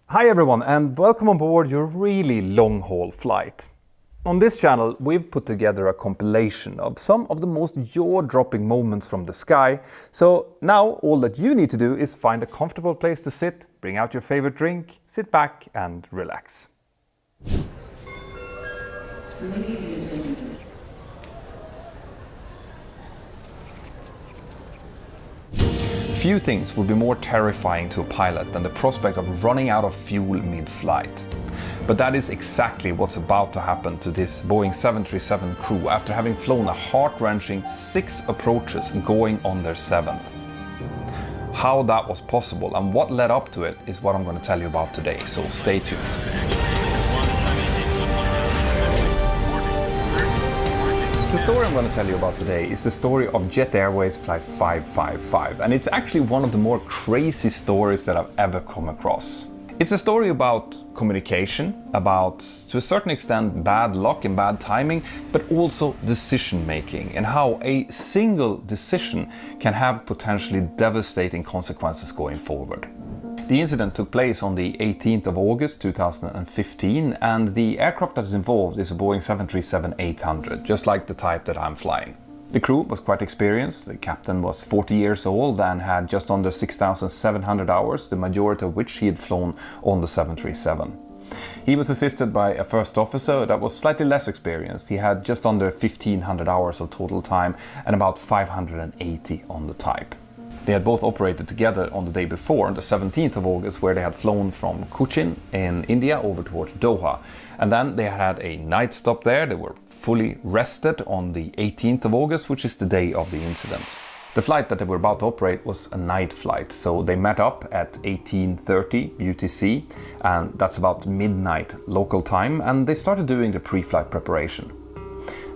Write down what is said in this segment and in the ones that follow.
Hi everyone and welcome on board your really long-haul flight. On this channel we've put together a compilation of some of the most jaw-dropping moments from the sky. So now all that you need to do is find a comfortable place to sit, bring out your favorite drink, sit back and relax. Few things would be more terrifying to a pilot than the prospect of running out of fuel mid-flight. But that is exactly what's about to happen to this Boeing 737 crew after having flown a heart-wrenching 6 approaches going on their 7th. How that was possible and what led up to it is what I'm going to tell you about today, so stay tuned. The story I'm going to tell you about today is the story of Jet Airways Flight 555, and it's actually one of the more crazy stories that I've ever come across. It's a story about communication, about, to a certain extent, bad luck and bad timing, but also decision making and how a single decision can have potentially devastating consequences going forward. The incident took place on the 18th of August 2015 and the aircraft that is involved is a Boeing 737-800, just like the type that I'm flying. The crew was quite experienced. The captain was 40 years old and had just under 6,700 hours, the majority of which he had flown on the 737. He was assisted by a first officer that was slightly less experienced. He had just under 1,500 hours of total time and about 580 on the type. They had both operated together on the day before, on the 17th of August, where they had flown from Cochin in India over towards Doha. And then they had a night stop there. They were fully rested on the 18th of August, which is the day of the incident. The flight that they were about to operate was a night flight, so they met up at 18:30 UTC, and that's about midnight local time, and they started doing the pre-flight preparation.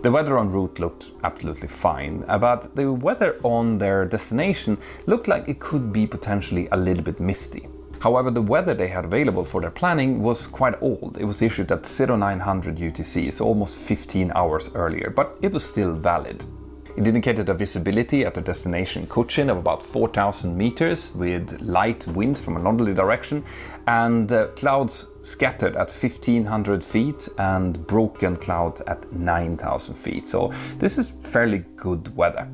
The weather en route looked absolutely fine, but the weather on their destination looked like it could be potentially a little bit misty. However, the weather they had available for their planning was quite old. It was issued at 0900 UTC, so almost 15 hours earlier, but it was still valid. It indicated a visibility at the destination Cochin of about 4,000 meters with light wind from a northerly direction and clouds scattered at 1,500 feet and broken clouds at 9,000 feet. So this is fairly good weather.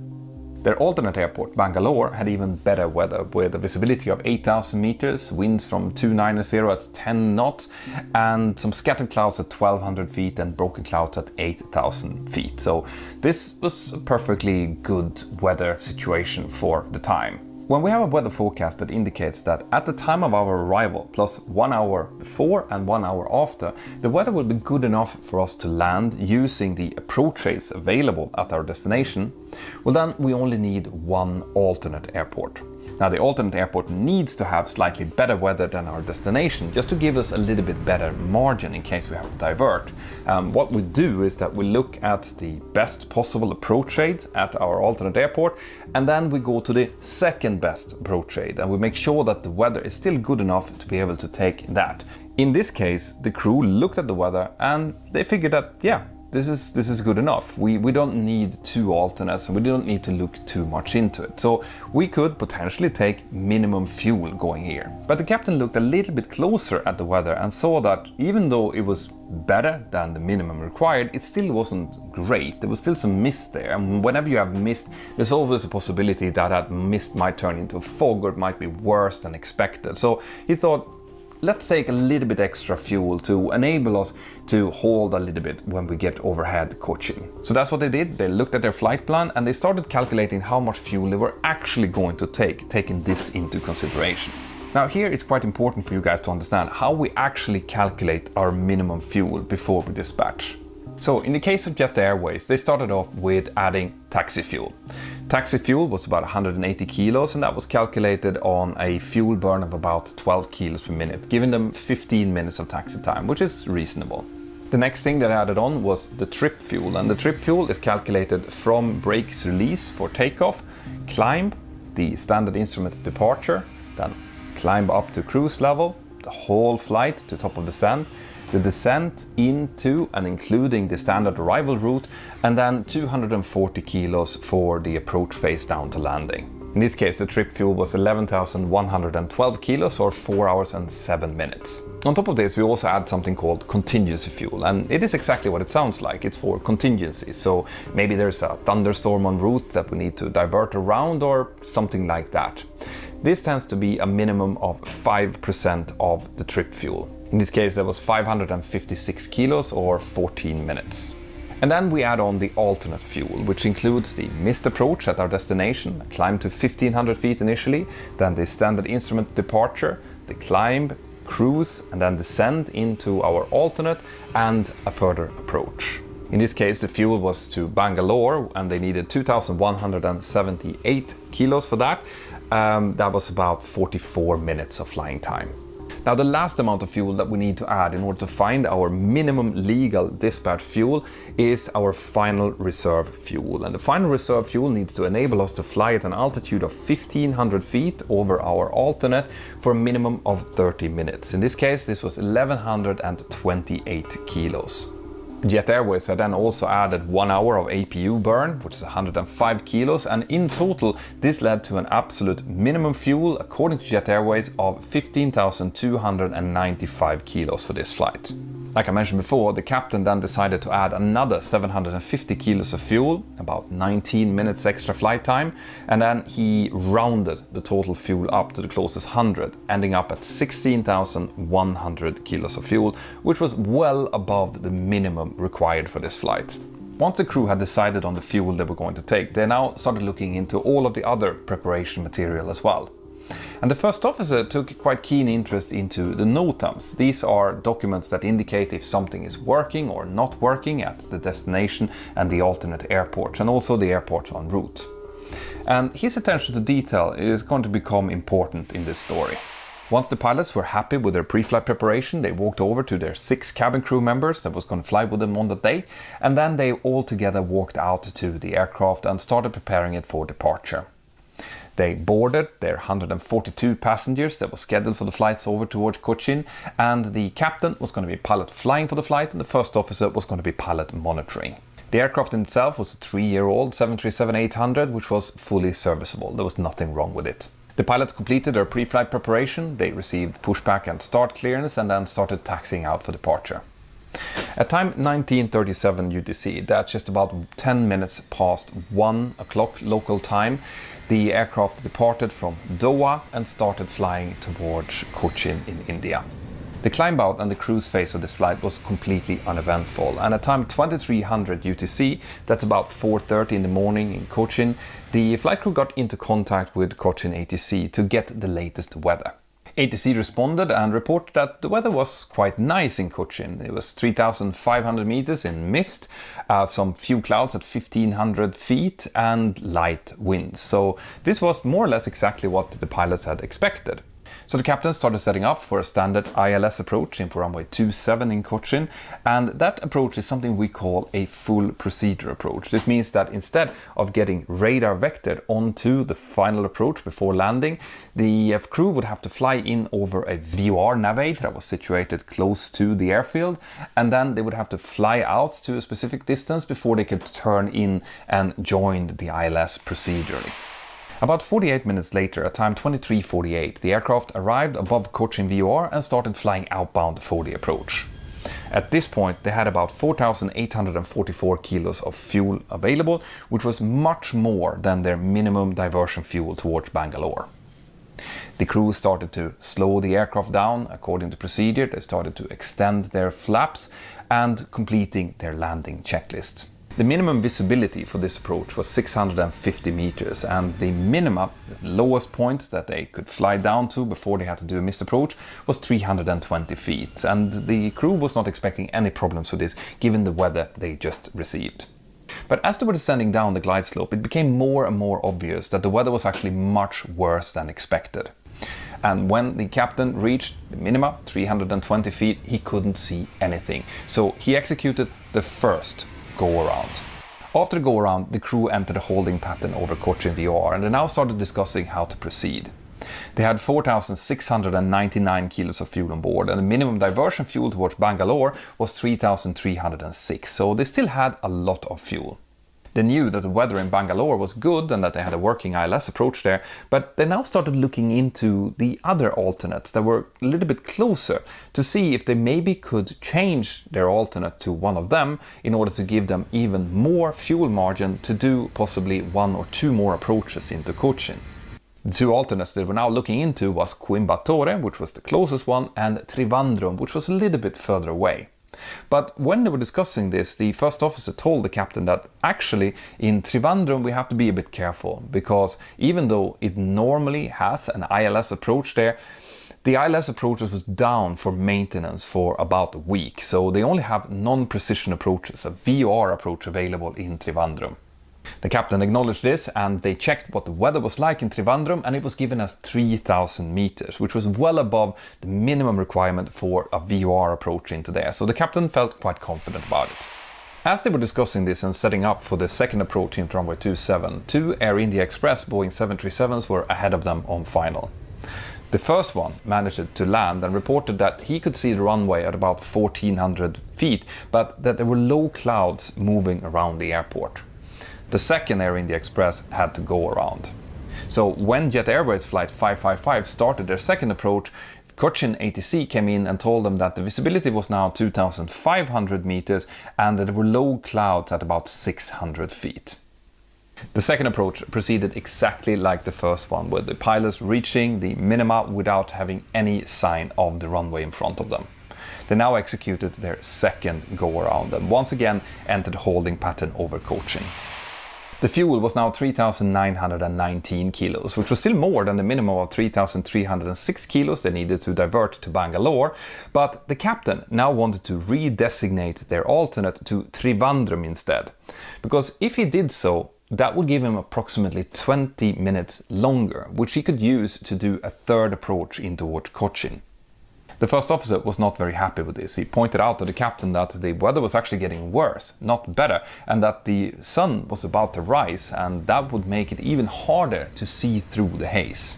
Their alternate airport, Bangalore, had even better weather with a visibility of 8,000 meters, winds from 290 at 10 knots, and some scattered clouds at 1,200 feet and broken clouds at 8,000 feet. So this was a perfectly good weather situation for the time. When we have a weather forecast that indicates that at the time of our arrival, plus 1 hour before and 1 hour after, the weather will be good enough for us to land using the approaches available at our destination, well then we only need one alternate airport. Now the alternate airport needs to have slightly better weather than our destination just to give us a little bit better margin in case we have to divert. What we do is that we look at the best possible approach aid at our alternate airport and then we go to the second best approach aid and we make sure that the weather is still good enough to be able to take that. In this case, the crew looked at the weather and they figured that, yeah, this is good enough. We don't need 2 alternates and we don't need to look too much into it. So we could potentially take minimum fuel going here. But the captain looked a little bit closer at the weather and saw that even though it was better than the minimum required, it still wasn't great. There was still some mist there. And whenever you have mist, there's always a possibility that that mist might turn into fog or it might be worse than expected. So he thought, let's take a little bit extra fuel to enable us to hold a little bit when we get overhead Cochin. So that's what they did. They looked at their flight plan and they started calculating how much fuel they were actually going to take, taking this into consideration. Now here it's quite important for you guys to understand how we actually calculate our minimum fuel before we dispatch. So in the case of Jet Airways, they started off with adding taxi fuel. Taxi fuel was about 180 kilos and that was calculated on a fuel burn of about 12 kilos per minute, giving them 15 minutes of taxi time, which is reasonable. The next thing that I added on was the trip fuel, and the trip fuel is calculated from brakes release for takeoff, climb, the standard instrument departure, then climb up to cruise level, the whole flight to top of descent, the descent into and including the standard arrival route, and then 240 kilos for the approach phase down to landing. In this case, the trip fuel was 11,112 kilos or 4 hours and 7 minutes. On top of this, we also add something called contingency fuel, and it is exactly what it sounds like. It's for contingency. So maybe there's a thunderstorm en route that we need to divert around or something like that. This tends to be a minimum of 5% of the trip fuel. In this case, that was 556 kilos or 14 minutes. And then we add on the alternate fuel, which includes the missed approach at our destination, a climb to 1500 feet initially, then the standard instrument departure, the climb, cruise, and then descend into our alternate and a further approach. In this case, the fuel was to Bangalore and they needed 2,178 kilos for that. That was about 44 minutes of flying time. Now, the last amount of fuel that we need to add in order to find our minimum legal dispatch fuel is our final reserve fuel. And the final reserve fuel needs to enable us to fly at an altitude of 1,500 feet over our alternate for a minimum of 30 minutes. In this case, this was 1,128 kilos. Jet Airways had then also added 1 hour of APU burn, which is 105 kilos, and in total this led to an absolute minimum fuel, according to Jet Airways, of 15,295 kilos for this flight. Like I mentioned before, the captain then decided to add another 750 kilos of fuel, about 19 minutes extra flight time, and then he rounded the total fuel up to the closest 100, ending up at 16,100 kilos of fuel, which was well above the minimum required for this flight. Once the crew had decided on the fuel they were going to take, they now started looking into all of the other preparation material as well. And the first officer took quite keen interest into the NOTAMs. These are documents that indicate if something is working or not working at the destination and the alternate airports, and also the airports en route. And his attention to detail is going to become important in this story. Once the pilots were happy with their pre-flight preparation, they walked over to their 6 cabin crew members that was going to fly with them on that day, and then they all together walked out to the aircraft and started preparing it for departure. They boarded their 142 passengers that was scheduled for the flights over towards Cochin, and the captain was going to be pilot flying for the flight and the first officer was going to be pilot monitoring. The aircraft in itself was a 3-year-old 737-800, which was fully serviceable. There was nothing wrong with it. The pilots completed their pre-flight preparation, they received pushback and start clearance, and then started taxiing out for departure. At time 1937 UTC, that's just about 10 minutes past 1 o'clock local time, the aircraft departed from Doha and started flying towards Cochin in India. The climb out and the cruise phase of this flight was completely uneventful, and at time 2300 UTC, that's about 4:30 in the morning in Cochin, the flight crew got into contact with Cochin ATC to get the latest weather. ATC responded and reported that the weather was quite nice in Cochin. It was 3,500 meters in mist, some few clouds at 1,500 feet and light winds. So this was more or less exactly what the pilots had expected. So the captain started setting up for a standard ILS approach in runway 27 in Cochin, and that approach is something we call a full procedure approach. This means that instead of getting radar vectored onto the final approach before landing, the crew would have to fly in over a VOR navigate that was situated close to the airfield, and then they would have to fly out to a specific distance before they could turn in and join the ILS procedurally. About 48 minutes later, at time 23:48, the aircraft arrived above Cochin VOR and started flying outbound for the approach. At this point, they had about 4,844 kilos of fuel available, which was much more than their minimum diversion fuel towards Bangalore. The crew started to slow the aircraft down according to procedure. They started to extend their flaps and completing their landing checklists. The minimum visibility for this approach was 650 meters, and the minimum, the lowest point that they could fly down to before they had to do a missed approach, was 320 feet, and the crew was not expecting any problems with this given the weather they just received. But as they were descending down the glide slope, it became more and more obvious that the weather was actually much worse than expected. And when the captain reached the minima, 320 feet, he couldn't see anything. So he executed the first go-around. After the go-around, the crew entered a holding pattern over Cochin VOR, and they now started discussing how to proceed. They had 4,699 kilos of fuel on board, and the minimum diversion fuel towards Bangalore was 3,306, so they still had a lot of fuel. They knew that the weather in Bangalore was good and that they had a working ILS approach there, but they now started looking into the other alternates that were a little bit closer to see if they maybe could change their alternate to one of them in order to give them even more fuel margin to do possibly one or two more approaches into Cochin. The two alternates they were now looking into was Coimbatore, which was the closest one, and Trivandrum, which was a little bit further away. But when they were discussing this, the first officer told the captain that actually in Trivandrum we have to be a bit careful, because even though it normally has an ILS approach there, the ILS approach was down for maintenance for about a week, so they only have non-precision approaches, a VOR approach available in Trivandrum. The captain acknowledged this, and they checked what the weather was like in Trivandrum, and it was given as 3,000 meters, which was well above the minimum requirement for a VOR approach into there, so the captain felt quite confident about it. As they were discussing this and setting up for the second approach into runway 27, two Air India Express Boeing 737s were ahead of them on final. The first one managed to land and reported that he could see the runway at about 1,400 feet, but that there were low clouds moving around the airport. The second Air India Express had to go around. So when Jet Airways Flight 555 started their second approach, Cochin ATC came in and told them that the visibility was now 2,500 meters and that there were low clouds at about 600 feet. The second approach proceeded exactly like the first one, with the pilots reaching the minima without having any sign of the runway in front of them. They now executed their second go-around and once again entered holding pattern over Cochin. The fuel was now 3,919 kilos, which was still more than the minimum of 3,306 kilos they needed to divert to Bangalore, but the captain now wanted to redesignate their alternate to Trivandrum instead, because if he did so, that would give him approximately 20 minutes longer, which he could use to do a third approach in towards Cochin. The first officer was not very happy with this. He pointed out to the captain that the weather was actually getting worse, not better, and that the sun was about to rise, and that would make it even harder to see through the haze.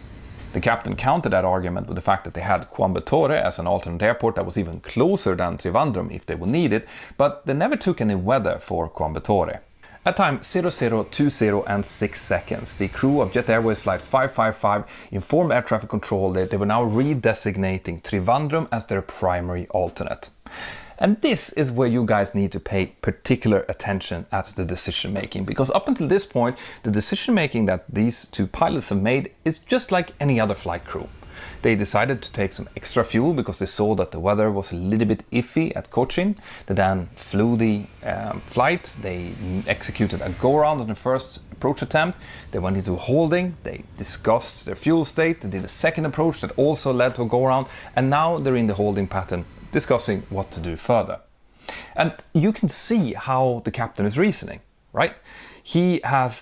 The captain countered that argument with the fact that they had Coimbatore as an alternate airport that was even closer than Trivandrum if they would need it, but they never took any weather for Coimbatore. At time 0020 and 6 seconds, the crew of Jet Airways Flight 555 informed air traffic control that they were now redesignating Trivandrum as their primary alternate. And this is where you guys need to pay particular attention at the decision making, because up until this point, the decision making that these two pilots have made is just like any other flight crew. They decided to take some extra fuel because they saw that the weather was a little bit iffy at Cochin. They then flew the flight, they executed a go-around on the first approach attempt, they went into holding, they discussed their fuel state, they did a second approach that also led to a go-around, and now they're in the holding pattern discussing what to do further. And you can see how the captain is reasoning, right? He has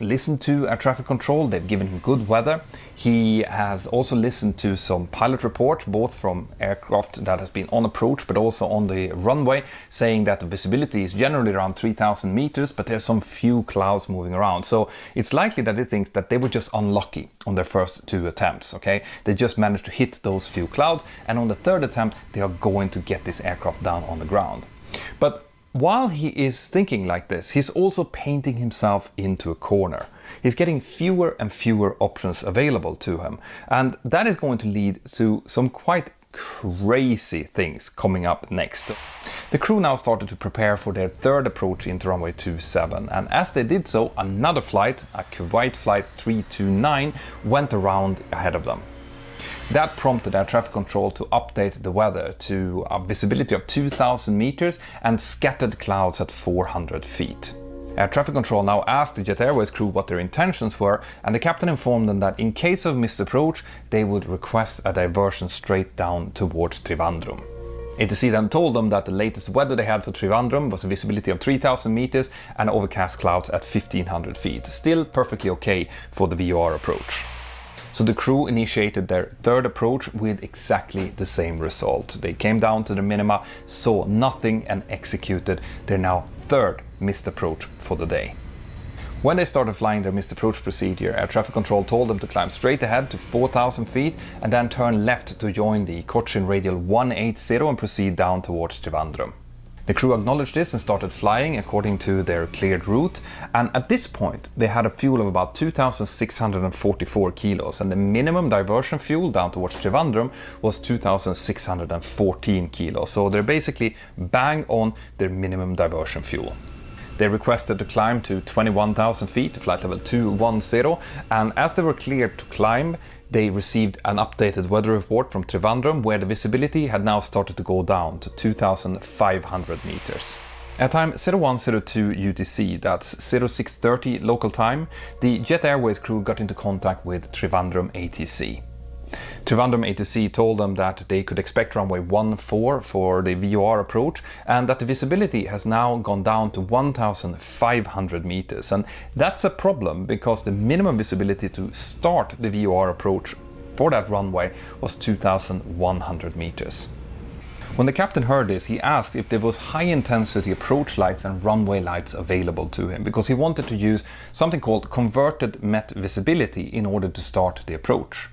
listened to air traffic control, they've given him good weather. He has also listened to some pilot reports, both from aircraft that has been on approach but also on the runway, saying that the visibility is generally around 3,000 meters, but there's some few clouds moving around. So it's likely that he thinks that they were just unlucky on their first two attempts, okay? They just managed to hit those few clouds, and on the third attempt, they are going to get this aircraft down on the ground. But while he is thinking like this, he's also painting himself into a corner. He's getting fewer and fewer options available to him, and that is going to lead to some quite crazy things coming up next. The crew now started to prepare for their third approach into runway 27, and as they did so, another flight, a Kuwait flight 329, went around ahead of them. That prompted air traffic control to update the weather to a visibility of 2,000 meters and scattered clouds at 400 feet. Air traffic control now asked the Jet Airways crew what their intentions were, and the captain informed them that in case of missed approach, they would request a diversion straight down towards Trivandrum. ATC then told them that the latest weather they had for Trivandrum was a visibility of 3,000 meters and overcast clouds at 1,500 feet, still perfectly okay for the VOR approach. So the crew initiated their third approach with exactly the same result. They came down to the minima, saw nothing and executed their now third missed approach for the day. When they started flying their missed approach procedure, air traffic control told them to climb straight ahead to 4,000 feet and then turn left to join the Cochin radial 180 and proceed down towards Trivandrum. The crew acknowledged this and started flying according to their cleared route, and at this point they had a fuel of about 2,644 kilos, and the minimum diversion fuel down towards Trivandrum was 2,614 kilos, so they're basically bang on their minimum diversion fuel. They requested to climb to 21,000 feet to flight level 210, and as they were cleared to climb, they received an updated weather report from Trivandrum where the visibility had now started to go down to 2,500 meters. At time 0102 UTC, that's 0630 local time, the Jet Airways crew got into contact with Trivandrum ATC. Trivandrum ATC told them that they could expect runway 14 for the VOR approach and that the visibility has now gone down to 1,500 meters. And that's a problem because the minimum visibility to start the VOR approach for that runway was 2,100 meters. When the captain heard this, he asked if there was high-intensity approach lights and runway lights available to him because he wanted to use something called converted MET visibility in order to start the approach.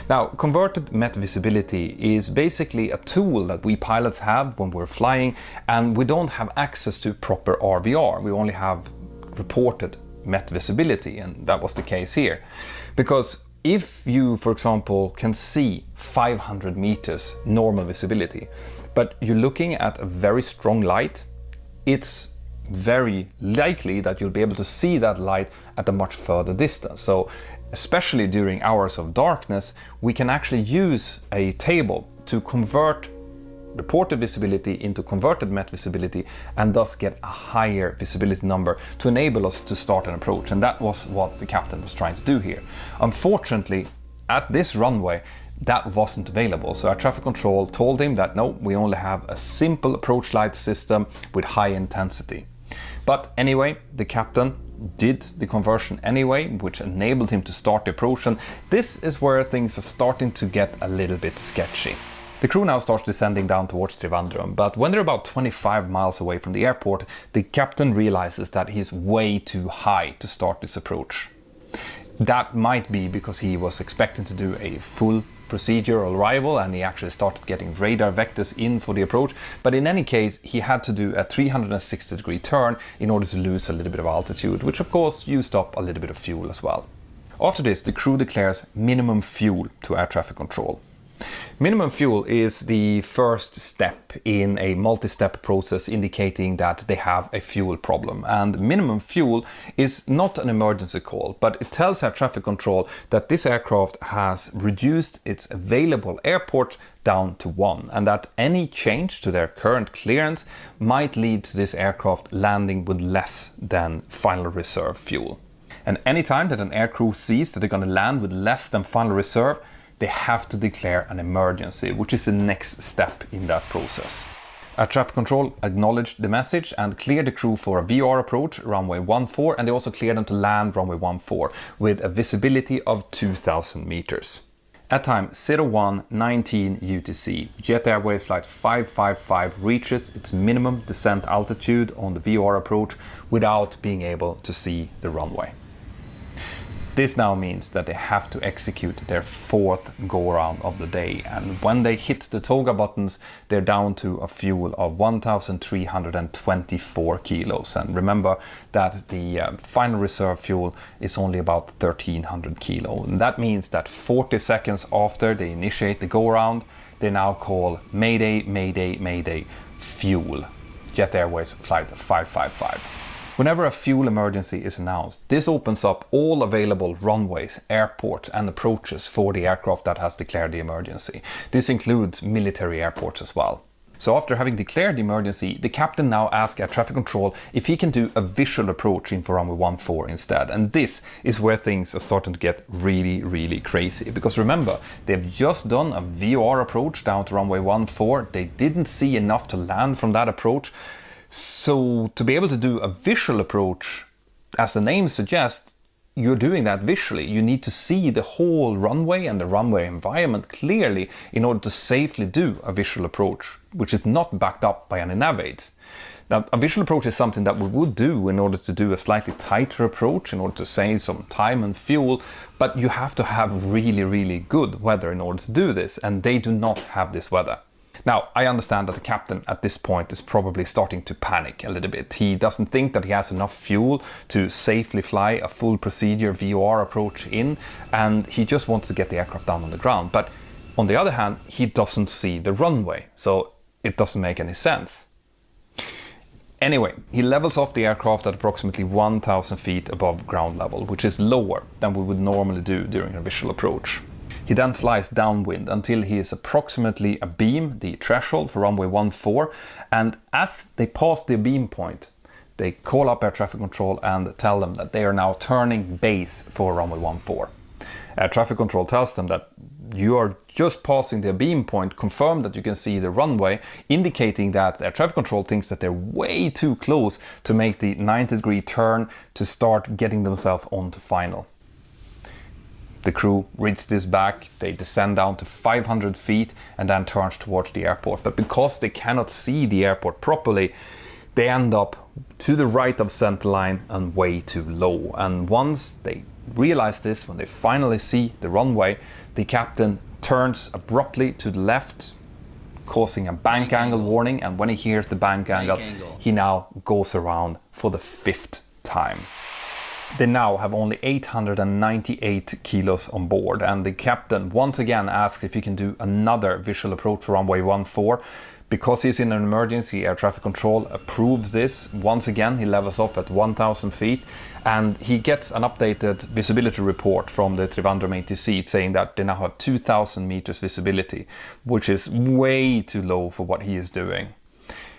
Now, converted MET visibility is basically a tool that we pilots have when we're flying and we don't have access to proper RVR. We only have reported MET visibility, and that was the case here. Because if you, for example, can see 500 meters normal visibility, but you're looking at a very strong light, it's very likely that you'll be able to see that light at a much further distance. So especially during hours of darkness, we can actually use a table to convert reported visibility into converted MET visibility and thus get a higher visibility number to enable us to start an approach. And that was what the captain was trying to do here. Unfortunately, at this runway, that wasn't available. So our traffic control told him that no, we only have a simple approach light system with high intensity. But anyway, the captain did the conversion anyway, which enabled him to start the approach, and this is where things are starting to get a little bit sketchy. The crew now starts descending down towards Trivandrum, but when they're about 25 miles away from the airport, the captain realizes that he's way too high to start this approach. That might be because he was expecting to do a full procedural arrival and he actually started getting radar vectors in for the approach, but in any case he had to do a 360-degree turn in order to lose a little bit of altitude, which of course used up a little bit of fuel as well. After this, the crew declares minimum fuel to air traffic control. Minimum fuel is the first step in a multi-step process indicating that they have a fuel problem. And minimum fuel is not an emergency call, but it tells air traffic control that this aircraft has reduced its available airport down to 1 and that any change to their current clearance might lead to this aircraft landing with less than final reserve fuel. And anytime that an aircrew sees that they're going to land with less than final reserve, they have to declare an emergency, which is the next step in that process. Air traffic control acknowledged the message and cleared the crew for a VR approach runway 14, and they also cleared them to land runway 14 with a visibility of 2,000 meters. At time 0119 UTC, Jet Airways Flight 555 reaches its minimum descent altitude on the VR approach without being able to see the runway. This now means that they have to execute their 4th go-around of the day, and when they hit the toga buttons, they're down to a fuel of 1,324 kilos. And remember that the final reserve fuel is only about 1,300 kilo. And that means that 40 seconds after they initiate the go-around, they now call Mayday, Mayday, Mayday, fuel. Jet Airways Flight 555. Whenever a fuel emergency is announced, this opens up all available runways, airports and approaches for the aircraft that has declared the emergency. This includes military airports as well. So after having declared the emergency, the captain now asks air traffic control if he can do a visual approach in for runway 14 instead. And this is where things are starting to get really, really crazy. Because remember, they've just done a VOR approach down to runway 14. They didn't see enough to land from that approach. So to be able to do a visual approach, as the name suggests, you're doing that visually. You need to see the whole runway and the runway environment clearly in order to safely do a visual approach, which is not backed up by any nav aids. Now, a visual approach is something that we would do in order to do a slightly tighter approach, in order to save some time and fuel, but you have to have really, really good weather in order to do this, and they do not have this weather. Now, I understand that the captain at this point is probably starting to panic a little bit. He doesn't think that he has enough fuel to safely fly a full procedure VOR approach in, and he just wants to get the aircraft down on the ground. But on the other hand, he doesn't see the runway, so it doesn't make any sense. Anyway, he levels off the aircraft at approximately 1,000 feet above ground level, which is lower than we would normally do during a visual approach. He then flies downwind until he is approximately abeam, the threshold for runway 14, and as they pass the abeam point, they call up air traffic control and tell them that they are now turning base for runway 14. Air traffic control tells them that you are just passing the abeam point, confirm that you can see the runway, indicating that air traffic control thinks that they're way too close to make the 90-degree turn to start getting themselves onto final. The crew reads this back, they descend down to 500 feet and then turns towards the airport. But because they cannot see the airport properly, they end up to the right of centerline and way too low. And once they realize this, when they finally see the runway, the captain turns abruptly to the left, causing a bank angle warning. And when he hears the bank angle, he now goes around for the 5th time. They now have only 898 kilos on board, and the captain once again asks if he can do another visual approach for runway 14. Because he's in an emergency, air traffic control approves this. Once again, he levels off at 1,000 feet, and he gets an updated visibility report from the Trivandrum ATC saying that they now have 2,000 meters visibility, which is way too low for what he is doing.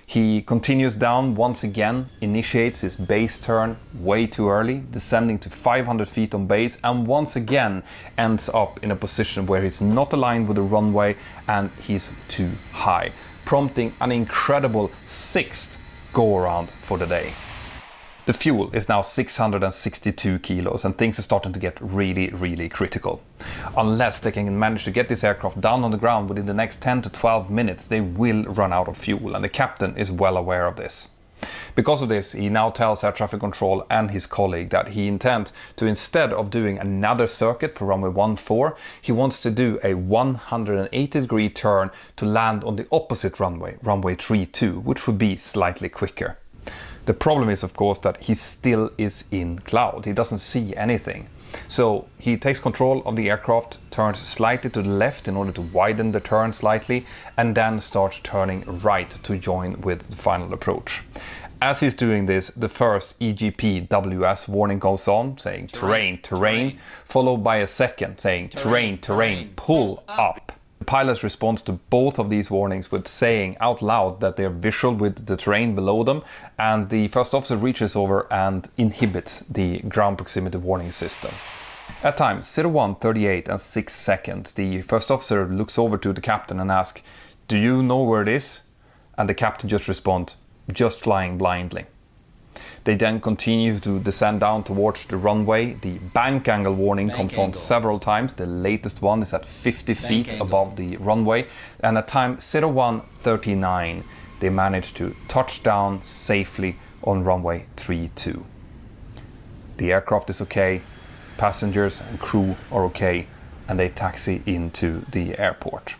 He continues down once again, initiates his base turn way too early, descending to 500 feet on base, and once again ends up in a position where he's not aligned with the runway and he's too high, prompting an incredible 6th go-around for the day. The fuel is now 662 kilos and things are starting to get really critical. Unless they can manage to get this aircraft down on the ground within the next 10 to 12 minutes, they will run out of fuel, and the captain is well aware of this. Because of this, he now tells air traffic control and his colleague that he intends to, instead of doing another circuit for runway 14, he wants to do a 180-degree turn to land on the opposite runway, runway 32, which would be slightly quicker. The problem is, of course, that he still is in cloud. He doesn't see anything. So he takes control of the aircraft, turns slightly to the left in order to widen the turn slightly, and then starts turning right to join with the final approach. As he's doing this, the first EGP-WS warning goes on, saying terrain, followed by a second saying terrain, pull up. The pilot's response to both of these warnings with saying out loud that they're visual with the terrain below them, and the first officer reaches over and inhibits the ground proximity warning system. At times 01:38 and 6 seconds, the first officer looks over to the captain and asks, "Do you know where it is?" And the captain just responds, "Just flying blindly." They then continue to descend down towards the runway. The bank angle warning comes on several times. The latest one is at 50 feet above the runway. And at time 01:39, they manage to touch down safely on runway 32. The aircraft is okay, passengers and crew are okay, and they taxi into the airport.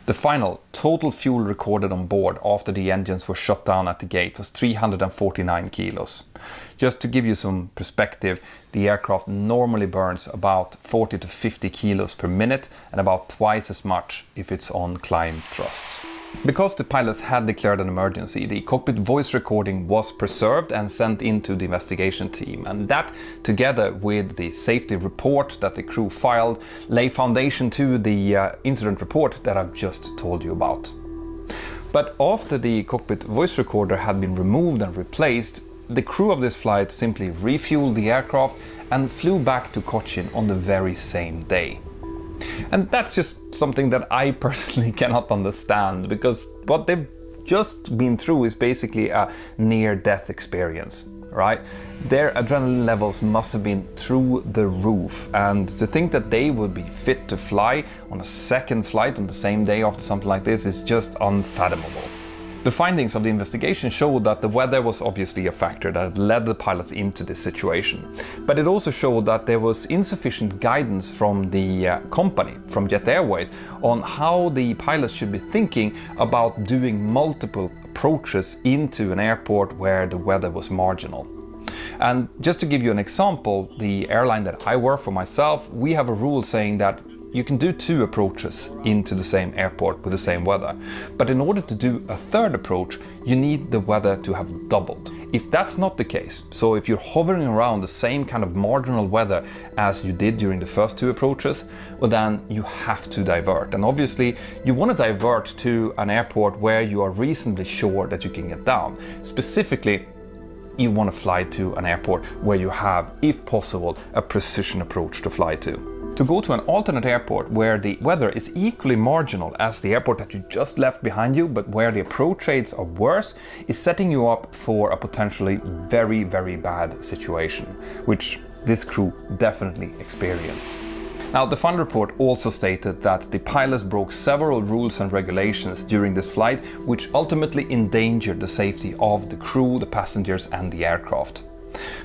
The final total fuel recorded on board after the engines were shut down at the gate was 349 kilos. Just to give you some perspective, the aircraft normally burns about 40 to 50 kilos per minute and about twice as much if it's on climb thrusts. Because the pilots had declared an emergency, the cockpit voice recording was preserved and sent into the investigation team, and that, together with the safety report that the crew filed, lay foundation to the incident report that I've just told you about. But after the cockpit voice recorder had been removed and replaced, the crew of this flight simply refueled the aircraft and flew back to Cochin on the very same day. And that's just something that I personally cannot understand, because what they've just been through is basically a near-death experience, right? Their adrenaline levels must have been through the roof, and to think that they would be fit to fly on a second flight on the same day after something like this is just unfathomable. The findings of the investigation showed that the weather was obviously a factor that led the pilots into this situation. But it also showed that there was insufficient guidance from the company, from Jet Airways, on how the pilots should be thinking about doing multiple approaches into an airport where the weather was marginal. And just to give you an example, the airline that I work for myself, we have a rule saying that you can do 2 approaches into the same airport with the same weather. But in order to do a 3rd approach, you need the weather to have doubled. If that's not the case, so if you're hovering around the same kind of marginal weather as you did during the first 2 approaches, well then you have to divert. And obviously you want to divert to an airport where you are reasonably sure that you can get down. Specifically, you want to fly to an airport where you have, if possible, a precision approach to fly to. To go to an alternate airport where the weather is equally marginal as the airport that you just left behind you, but where the approach shades are worse, is setting you up for a potentially very, very bad situation, which this crew definitely experienced. Now, the fund report also stated that the pilots broke several rules and regulations during this flight, which ultimately endangered the safety of the crew, the passengers, and the aircraft.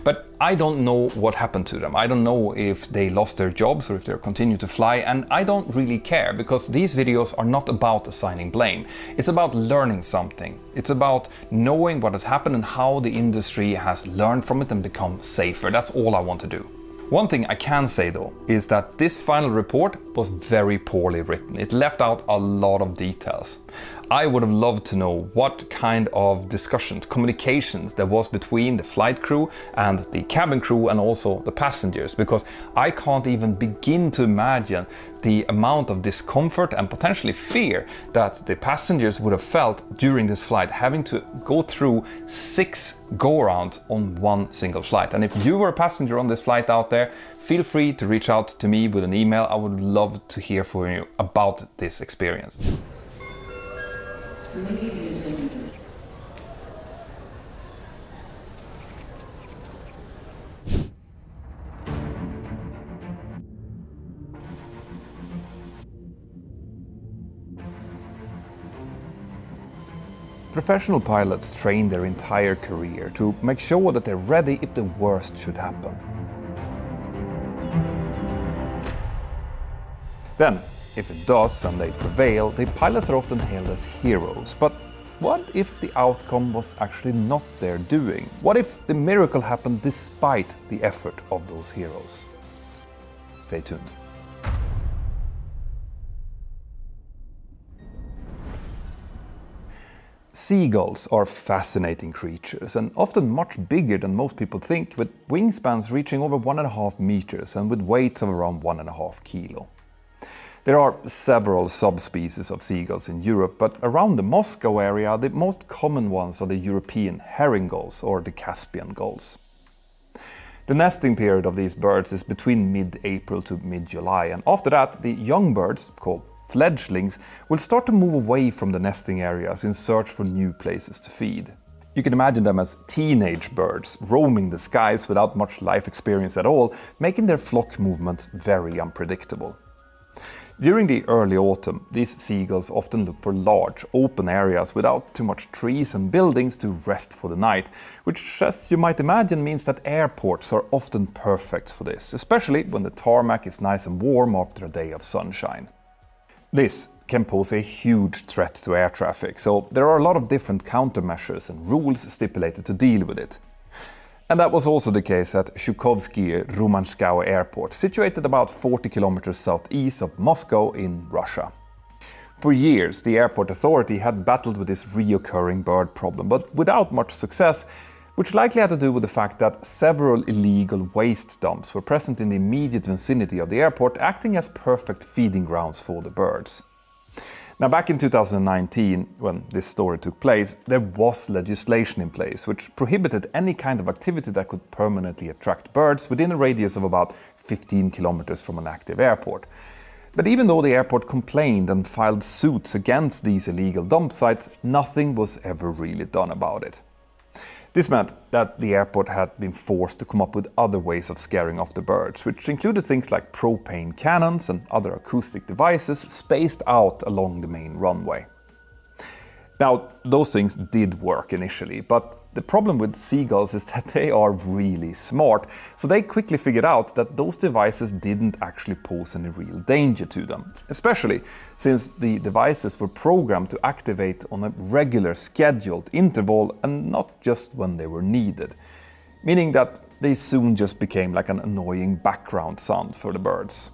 But I don't know what happened to them. I don't know if they lost their jobs or if they continue to fly, and I don't really care, because these videos are not about assigning blame. It's about learning something. It's about knowing what has happened and how the industry has learned from it and become safer. That's all I want to do. One thing I can say though is that this final report was very poorly written. It left out a lot of details. I would have loved to know what kind of discussions, communications there was between the flight crew and the cabin crew and also the passengers, because I can't even begin to imagine the amount of discomfort and potentially fear that the passengers would have felt during this flight, having to go through 6 go-arounds on one single flight. And if you were a passenger on this flight out there, feel free to reach out to me with an email. I would love to hear from you about this experience. Professional pilots train their entire career to make sure that they're ready if the worst should happen. Then, if it does and they prevail, the pilots are often hailed as heroes. But what if the outcome was actually not their doing? What if the miracle happened despite the effort of those heroes? Stay tuned. Seagulls are fascinating creatures and often much bigger than most people think, with wingspans reaching over 1.5 meters and with weights of around 1.5 kilo. There are several subspecies of seagulls in Europe, but around the Moscow area the most common ones are the European herring gulls or the Caspian gulls. The nesting period of these birds is between mid-April to mid-July, and after that the young birds, called fledglings, will start to move away from the nesting areas in search for new places to feed. You can imagine them as teenage birds roaming the skies without much life experience at all, making their flock movement very unpredictable. During the early autumn, these seagulls often look for large, open areas without too much trees and buildings to rest for the night, which, as you might imagine, means that airports are often perfect for this, especially when the tarmac is nice and warm after a day of sunshine. This can pose a huge threat to air traffic, so there are a lot of different countermeasures and rules stipulated to deal with it. And that was also the case at Zhukovsky-Romanskaya Airport, situated about 40 kilometers southeast of Moscow in Russia. For years, the airport authority had battled with this reoccurring bird problem, but without much success, which likely had to do with the fact that several illegal waste dumps were present in the immediate vicinity of the airport, acting as perfect feeding grounds for the birds. Now, back in 2019, when this story took place, there was legislation in place which prohibited any kind of activity that could permanently attract birds within a radius of about 15 kilometers from an active airport. But even though the airport complained and filed suits against these illegal dump sites, nothing was ever really done about it. This meant that the airport had been forced to come up with other ways of scaring off the birds, which included things like propane cannons and other acoustic devices spaced out along the main runway. Now, those things did work initially, but the problem with seagulls is that they are really smart, so they quickly figured out that those devices didn't actually pose any real danger to them, especially since the devices were programmed to activate on a regular scheduled interval and not just when they were needed, meaning that they soon just became like an annoying background sound for the birds.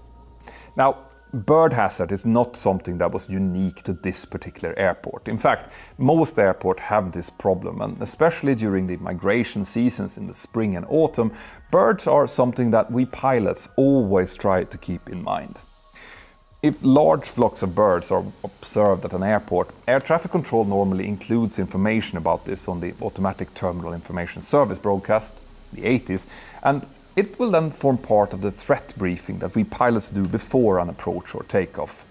Now, bird hazard is not something that was unique to this particular airport. In fact, most airports have this problem, and especially during the migration seasons in the spring and autumn, birds are something that we pilots always try to keep in mind. If large flocks of birds are observed at an airport, air traffic control normally includes information about this on the Automatic Terminal Information Service broadcast, the ATIS, and it will then form part of the threat briefing that we pilots do before an approach or takeoff.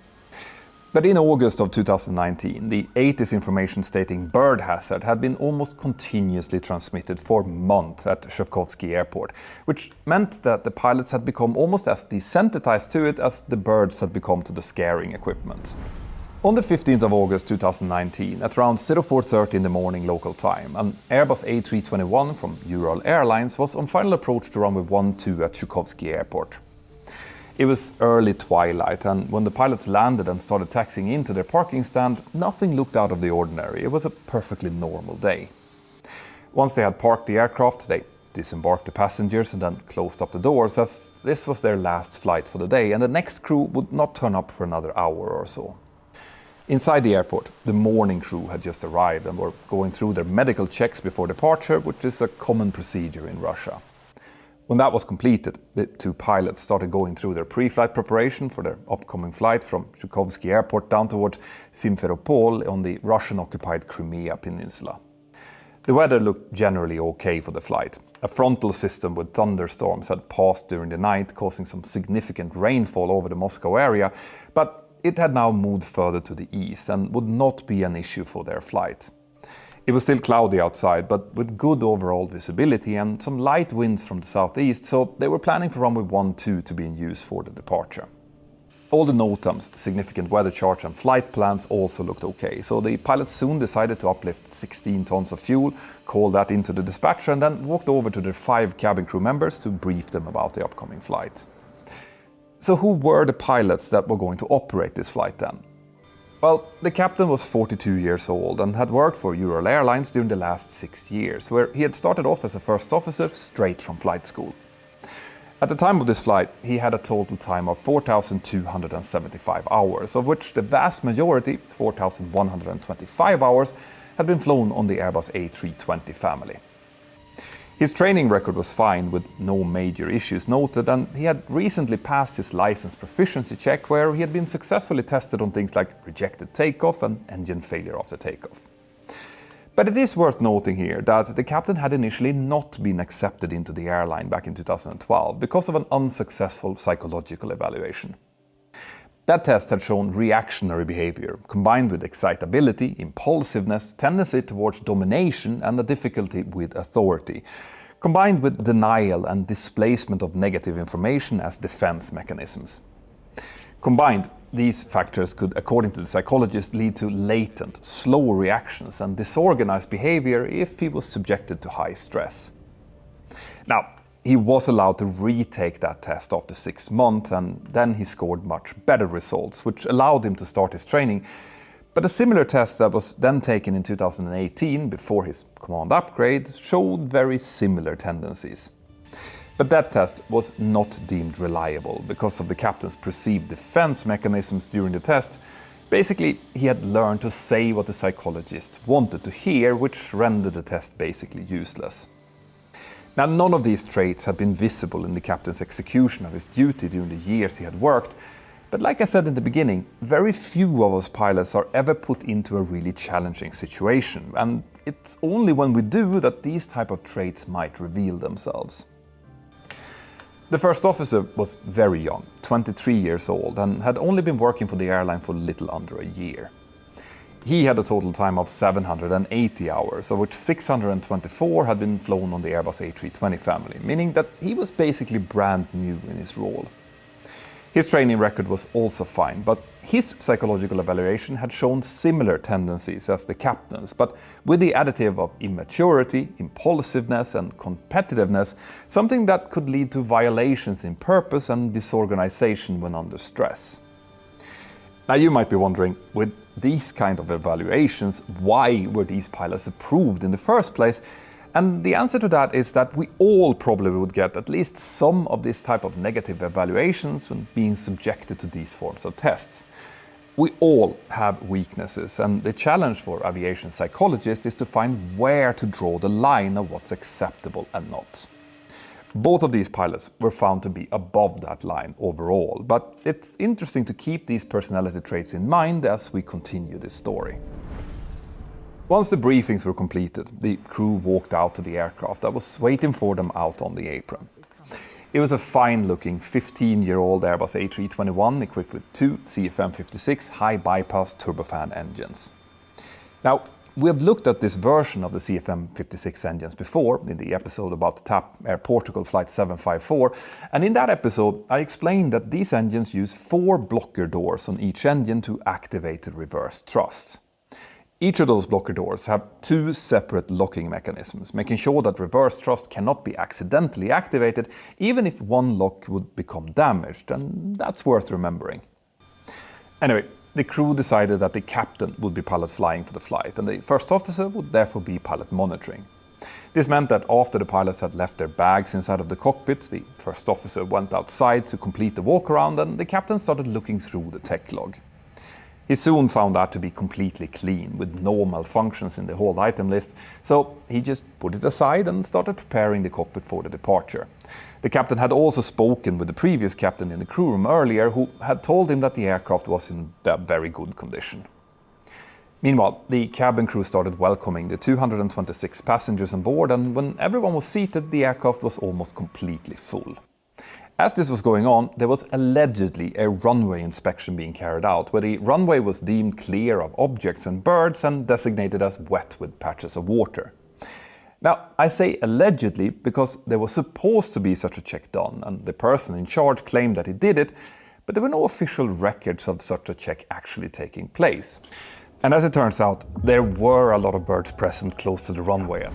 But in August of 2019, the ATIS information stating bird hazard had been almost continuously transmitted for months at Zhukovsky Airport, which meant that the pilots had become almost as desensitized to it as the birds had become to the scaring equipment. On the 15th of August 2019, at around 04:30 in the morning local time, an Airbus A321 from Ural Airlines was on final approach to runway 12 at Zhukovsky Airport. It was early twilight, and when the pilots landed and started taxiing into their parking stand, nothing looked out of the ordinary. It was a perfectly normal day. Once they had parked the aircraft, they disembarked the passengers and then closed up the doors, as this was their last flight for the day, and the next crew would not turn up for another hour or so. Inside the airport, the morning crew had just arrived and were going through their medical checks before departure, which is a common procedure in Russia. When that was completed, the two pilots started going through their pre-flight preparation for their upcoming flight from Zhukovsky Airport down toward Simferopol on the Russian-occupied Crimea Peninsula. The weather looked generally okay for the flight. A frontal system with thunderstorms had passed during the night, causing some significant rainfall over the Moscow area, but it had now moved further to the east and would not be an issue for their flight. It was still cloudy outside, but with good overall visibility and some light winds from the southeast, so they were planning for runway 12 to be in use for the departure. All the NOTAMs, significant weather charts and flight plans also looked okay, so the pilots soon decided to uplift 16 tons of fuel, called that into the dispatcher, and then walked over to their 5 cabin crew members to brief them about the upcoming flight. So who were the pilots that were going to operate this flight then? Well, the captain was 42 years old and had worked for Ural Airlines during the last 6 years, where he had started off as a first officer straight from flight school. At the time of this flight, he had a total time of 4,275 hours, of which the vast majority, 4,125 hours, had been flown on the Airbus A320 family. His training record was fine, with no major issues noted, and he had recently passed his license proficiency check, where he had been successfully tested on things like rejected takeoff and engine failure after takeoff. But it is worth noting here that the captain had initially not been accepted into the airline back in 2012 because of an unsuccessful psychological evaluation. That test had shown reactionary behavior, combined with excitability, impulsiveness, tendency towards domination, and a difficulty with authority, combined with denial and displacement of negative information as defense mechanisms. Combined, these factors could, according to the psychologist, lead to latent, slow reactions and disorganized behavior if he was subjected to high stress. Now, he was allowed to retake that test after 6 months, and then he scored much better results, which allowed him to start his training. But a similar test that was then taken in 2018, before his command upgrade, showed very similar tendencies. But that test was not deemed reliable because of the captain's perceived defense mechanisms during the test. Basically, he had learned to say what the psychologist wanted to hear, which rendered the test basically useless. Now, none of these traits had been visible in the captain's execution of his duty during the years he had worked, but like I said in the beginning, very few of us pilots are ever put into a really challenging situation, and it's only when we do that these type of traits might reveal themselves. The first officer was very young, 23 years old, and had only been working for the airline for little under a year. He had a total time of 780 hours, of which 624 had been flown on the Airbus A320 family, meaning that he was basically brand new in his role. His training record was also fine, but his psychological evaluation had shown similar tendencies as the captain's, but with the additive of immaturity, impulsiveness and competitiveness, something that could lead to violations in purpose and disorganization when under stress. Now you might be wondering, with these kind of evaluations, why were these pilots approved in the first place? And the answer to that is that we all probably would get at least some of this type of negative evaluations when being subjected to these forms of tests. We all have weaknesses, and the challenge for aviation psychologists is to find where to draw the line of what's acceptable and not. Both of these pilots were found to be above that line overall, but it's interesting to keep these personality traits in mind as we continue this story. Once the briefings were completed, the crew walked out to the aircraft that was waiting for them out on the apron. It was a fine-looking 15-year-old Airbus A321 equipped with two CFM56 high-bypass turbofan engines. Now, we have looked at this version of the CFM56 engines before in the episode about TAP Air Portugal Flight 754, and in that episode I explained that these engines use 4 blocker doors on each engine to activate the reverse thrust. Each of those blocker doors have 2 separate locking mechanisms, making sure that reverse thrust cannot be accidentally activated even if one lock would become damaged, and that's worth remembering. Anyway, the crew decided that the captain would be pilot flying for the flight, and the first officer would therefore be pilot monitoring. This meant that after the pilots had left their bags inside of the cockpit, the first officer went outside to complete the walk around, and the captain started looking through the tech log. He soon found that to be completely clean, with no malfunctions in the hold item list, so he just put it aside and started preparing the cockpit for the departure. The captain had also spoken with the previous captain in the crew room earlier, who had told him that the aircraft was in very good condition. Meanwhile, the cabin crew started welcoming the 226 passengers on board, and when everyone was seated, the aircraft was almost completely full. As this was going on, there was allegedly a runway inspection being carried out, where the runway was deemed clear of objects and birds and designated as wet with patches of water. Now, I say allegedly because there was supposed to be such a check done, and the person in charge claimed that he did it, but there were no official records of such a check actually taking place. And as it turns out, there were a lot of birds present close to the runway.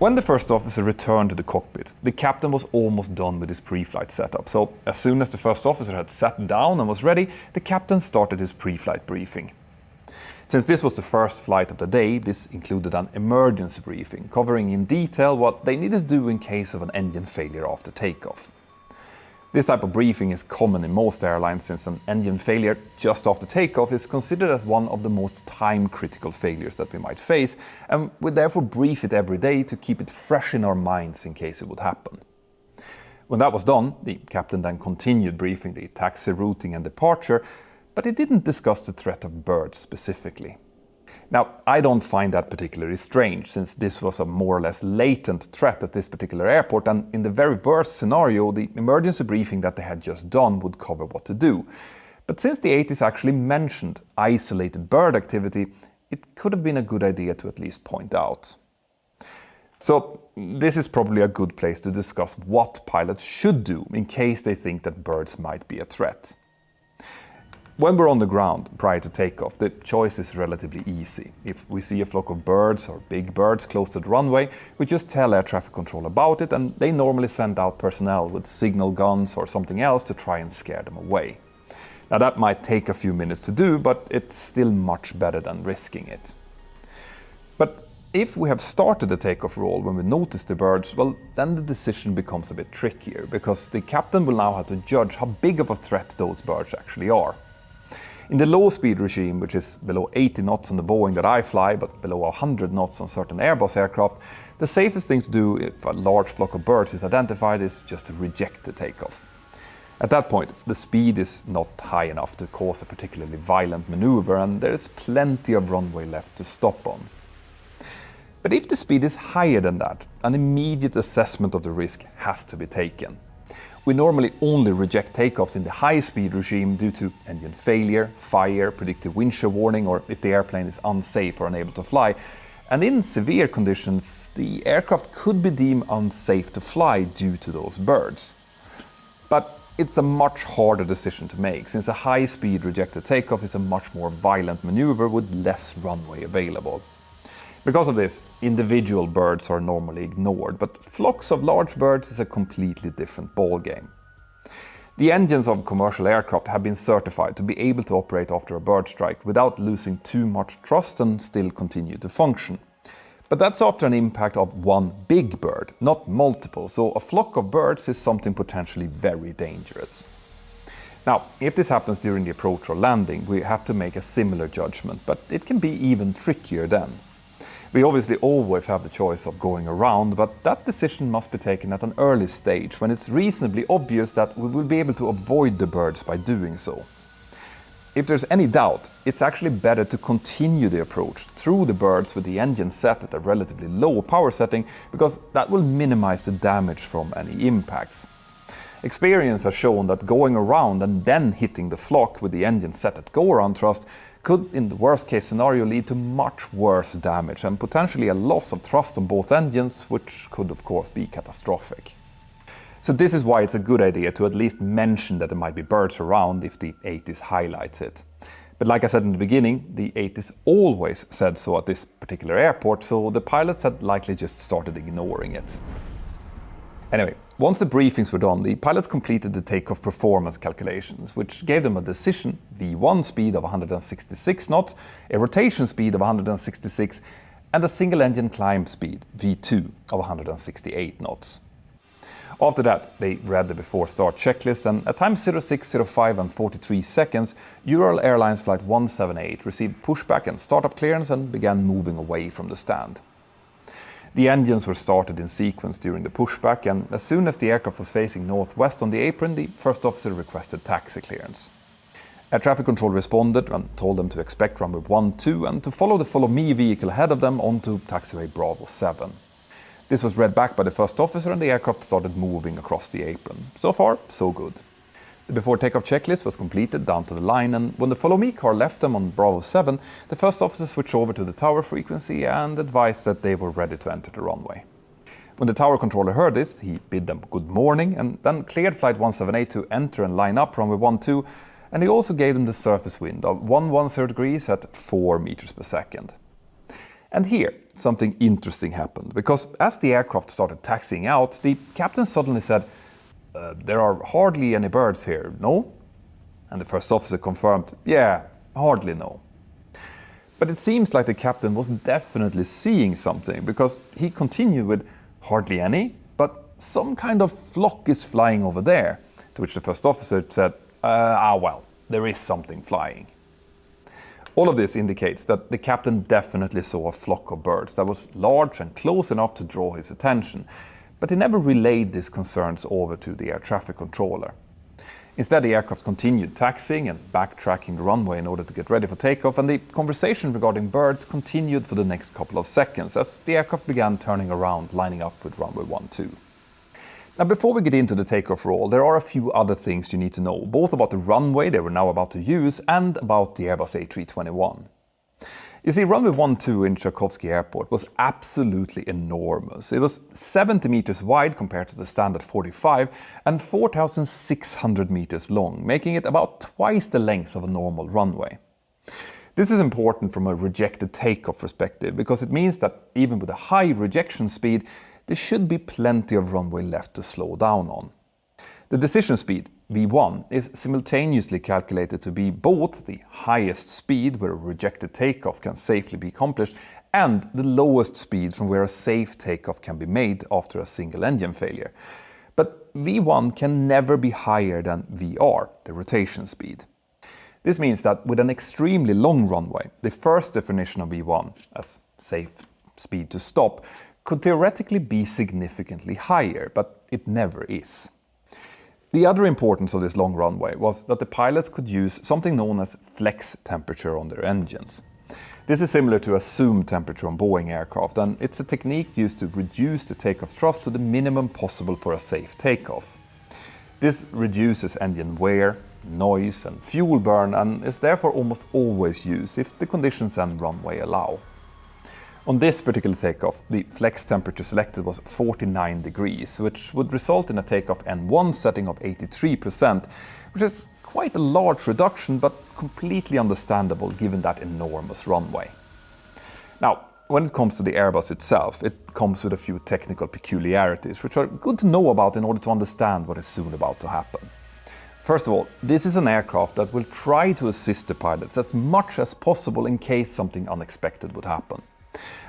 When the first officer returned to the cockpit, the captain was almost done with his pre-flight setup, so as soon as the first officer had sat down and was ready, the captain started his pre-flight briefing. Since this was the first flight of the day, this included an emergency briefing, covering in detail what they needed to do in case of an engine failure after takeoff. This type of briefing is common in most airlines, since an engine failure just after takeoff is considered as one of the most time-critical failures that we might face, and we therefore brief it every day to keep it fresh in our minds in case it would happen. When that was done, the captain then continued briefing the taxi routing and departure, but he didn't discuss the threat of birds specifically. Now, I don't find that particularly strange, since this was a more or less latent threat at this particular airport, and in the very worst scenario, the emergency briefing that they had just done would cover what to do. But since the 80s actually mentioned isolated bird activity, it could have been a good idea to at least point out. So, this is probably a good place to discuss what pilots should do in case they think that birds might be a threat. When we're on the ground prior to takeoff, the choice is relatively easy. If we see a flock of birds or big birds close to the runway, we just tell air traffic control about it, and they normally send out personnel with signal guns or something else to try and scare them away. Now that might take a few minutes to do, but it's still much better than risking it. But if we have started the takeoff roll when we notice the birds, well, then the decision becomes a bit trickier, because the captain will now have to judge how big of a threat those birds actually are. In the low speed regime, which is below 80 knots on the Boeing that I fly, but below 100 knots on certain Airbus aircraft, the safest thing to do if a large flock of birds is identified is just to reject the takeoff. At that point, the speed is not high enough to cause a particularly violent maneuver, and there is plenty of runway left to stop on. But if the speed is higher than that, an immediate assessment of the risk has to be taken. We normally only reject takeoffs in the high-speed regime due to engine failure, fire, predicted wind shear warning, or if the airplane is unsafe or unable to fly. And in severe conditions, the aircraft could be deemed unsafe to fly due to those birds. But it's a much harder decision to make, since a high-speed rejected takeoff is a much more violent maneuver with less runway available. Because of this, individual birds are normally ignored, but flocks of large birds is a completely different ballgame. The engines of commercial aircraft have been certified to be able to operate after a bird strike without losing too much thrust and still continue to function. But that's after an impact of one big bird, not multiple, so a flock of birds is something potentially very dangerous. Now, if this happens during the approach or landing, we have to make a similar judgment, but it can be even trickier then. We obviously always have the choice of going around, but that decision must be taken at an early stage when it's reasonably obvious that we will be able to avoid the birds by doing so. If there's any doubt, it's actually better to continue the approach through the birds with the engine set at a relatively low power setting, because that will minimize the damage from any impacts. Experience has shown that going around and then hitting the flock with the engine set at go-around thrust could, in the worst case scenario, lead to much worse damage and potentially a loss of thrust on both engines, which could of course be catastrophic. So this is why it's a good idea to at least mention that there might be birds around if the ATIS highlights it. But like I said in the beginning, the ATIS always said so at this particular airport, so the pilots had likely just started ignoring it. Anyway, once the briefings were done, the pilots completed the takeoff performance calculations, which gave them a decision V1 speed of 166 knots, a rotation speed of 166, and a single engine climb speed, V2, of 168 knots. After that, they read the before start checklist, and at time 06, 05 and 43 seconds, Ural Airlines Flight 178 received pushback and startup clearance and began moving away from the stand. The engines were started in sequence during the pushback, and as soon as the aircraft was facing northwest on the apron, the first officer requested taxi clearance. Air traffic control responded and told them to expect runway 12 and to follow the Follow Me vehicle ahead of them onto taxiway Bravo 7. This was read back by the first officer and the aircraft started moving across the apron. So far, so good. The before takeoff checklist was completed down to the line, and when the Follow Me car left them on Bravo 7, the first officer switched over to the tower frequency and advised that they were ready to enter the runway. When the tower controller heard this, he bid them good morning and then cleared Flight 178 to enter and line up runway 12, and he also gave them the surface wind of 110 degrees at 4 meters per second. And here, something interesting happened, because as the aircraft started taxiing out, the captain suddenly said, "There are hardly any birds here, no?" And the first officer confirmed, "Yeah, hardly no." But it seems like the captain was definitely seeing something, because he continued with "hardly any, but some kind of flock is flying over there," to which the first officer said, well, there is something flying." All of this indicates that the captain definitely saw a flock of birds that was large and close enough to draw his attention, but he never relayed these concerns over to the air traffic controller. Instead, the aircraft continued taxiing and backtracking the runway in order to get ready for takeoff, and the conversation regarding birds continued for the next couple of seconds as the aircraft began turning around, lining up with runway 12. Now, before we get into the takeoff roll, there are a few other things you need to know, both about the runway they were now about to use and about the Airbus A321. You see, runway 12 in Tchaikovsky Airport was absolutely enormous. It was 70 meters wide compared to the standard 45 and 4,600 meters long, making it about twice the length of a normal runway. This is important from a rejected takeoff perspective, because it means that even with a high rejection speed, there should be plenty of runway left to slow down on. The decision speed, V1, is simultaneously calculated to be both the highest speed where a rejected takeoff can safely be accomplished and the lowest speed from where a safe takeoff can be made after a single engine failure. But V1 can never be higher than VR, the rotation speed. This means that with an extremely long runway, the first definition of V1, as safe speed to stop, could theoretically be significantly higher, but it never is. The other importance of this long runway was that the pilots could use something known as flex temperature on their engines. This is similar to assumed temperature on Boeing aircraft, and it's a technique used to reduce the takeoff thrust to the minimum possible for a safe takeoff. This reduces engine wear, noise and fuel burn, and is therefore almost always used if the conditions and runway allow. On this particular takeoff, the flex temperature selected was 49 degrees, which would result in a takeoff N1 setting of 83%, which is quite a large reduction, but completely understandable given that enormous runway. Now, when it comes to the Airbus itself, it comes with a few technical peculiarities, which are good to know about in order to understand what is soon about to happen. First of all, this is an aircraft that will try to assist the pilots as much as possible in case something unexpected would happen.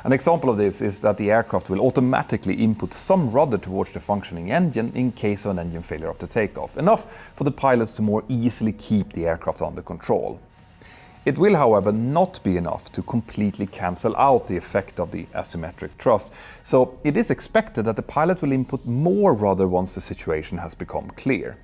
An example of this is that the aircraft will automatically input some rudder towards the functioning engine in case of an engine failure after takeoff, enough for the pilots to more easily keep the aircraft under control. It will, however, not be enough to completely cancel out the effect of the asymmetric thrust, so it is expected that the pilot will input more rudder once the situation has become clear.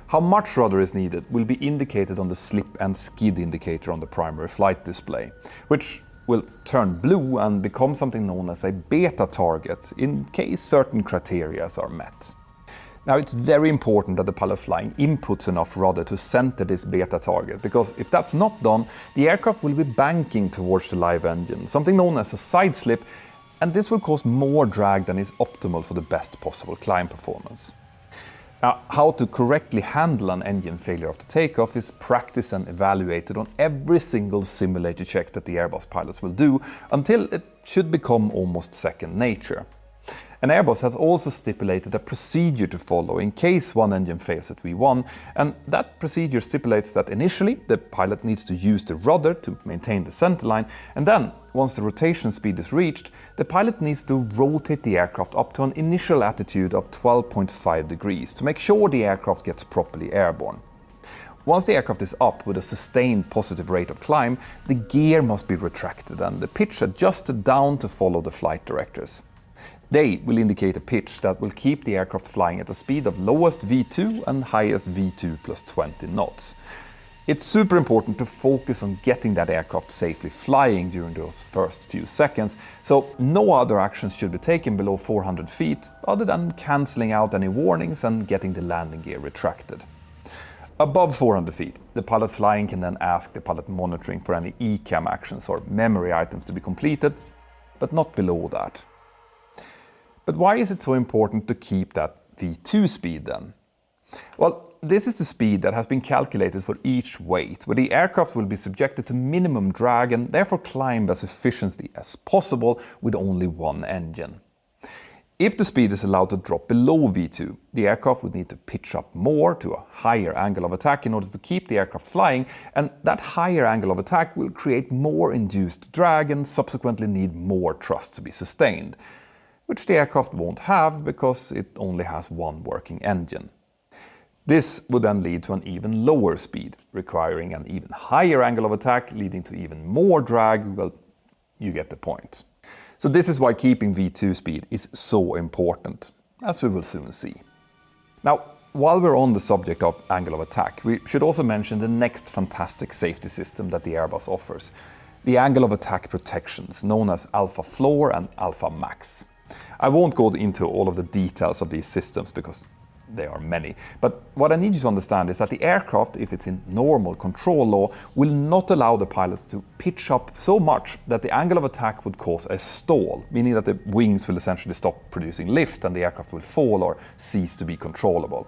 How much rudder is needed will be indicated on the slip and skid indicator on the primary flight display, which will turn blue and become something known as a beta target in case certain criteria are met. Now, it's very important that the pilot flying inputs enough rudder to center this beta target, because if that's not done, the aircraft will be banking towards the live engine, something known as a side slip, and this will cause more drag than is optimal for the best possible climb performance. Now, how to correctly handle an engine failure after takeoff is practiced and evaluated on every single simulator check that the Airbus pilots will do until it should become almost second nature. And Airbus has also stipulated a procedure to follow in case one engine fails at V1, and that procedure stipulates that initially the pilot needs to use the rudder to maintain the centerline, and then, once the rotation speed is reached, the pilot needs to rotate the aircraft up to an initial attitude of 12.5 degrees to make sure the aircraft gets properly airborne. Once the aircraft is up with a sustained positive rate of climb, the gear must be retracted and the pitch adjusted down to follow the flight directors. They will indicate a pitch that will keep the aircraft flying at a speed of lowest V2 and highest V2 plus 20 knots. It's super important to focus on getting that aircraft safely flying during those first few seconds, so no other actions should be taken below 400 feet other than cancelling out any warnings and getting the landing gear retracted. Above 400 feet, the pilot flying can then ask the pilot monitoring for any ECAM actions or memory items to be completed, but not below that. But why is it so important to keep that V2 speed then? Well, this is the speed that has been calculated for each weight, where the aircraft will be subjected to minimum drag and therefore climb as efficiently as possible with only one engine. If the speed is allowed to drop below V2, the aircraft would need to pitch up more to a higher angle of attack in order to keep the aircraft flying, and that higher angle of attack will create more induced drag and subsequently need more thrust to be sustained, which the aircraft won't have because it only has one working engine. This would then lead to an even lower speed, requiring an even higher angle of attack, leading to even more drag. Well, you get the point. So this is why keeping V2 speed is so important, as we will soon see. Now, while we're on the subject of angle of attack, we should also mention the next fantastic safety system that the Airbus offers, the angle of attack protections, known as Alpha Floor and Alpha Max. I won't go into all of the details of these systems because there are many, but what I need you to understand is that the aircraft, if it's in normal control law, will not allow the pilots to pitch up so much that the angle of attack would cause a stall, meaning that the wings will essentially stop producing lift and the aircraft will fall or cease to be controllable.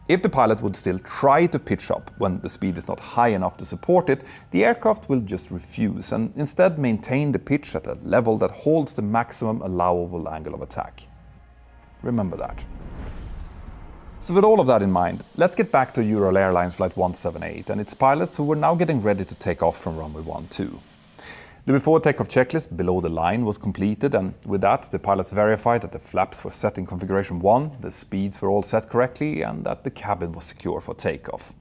If the pilot would still try to pitch up when the speed is not high enough to support it, the aircraft will just refuse and instead maintain the pitch at a level that holds the maximum allowable angle of attack. Remember that. So with all of that in mind, let's get back to Ural Airlines Flight 178 and its pilots who were now getting ready to take off from runway 12. The before takeoff checklist below the line was completed, and with that the pilots verified that the flaps were set in configuration 1, the speeds were all set correctly and that the cabin was secure for takeoff.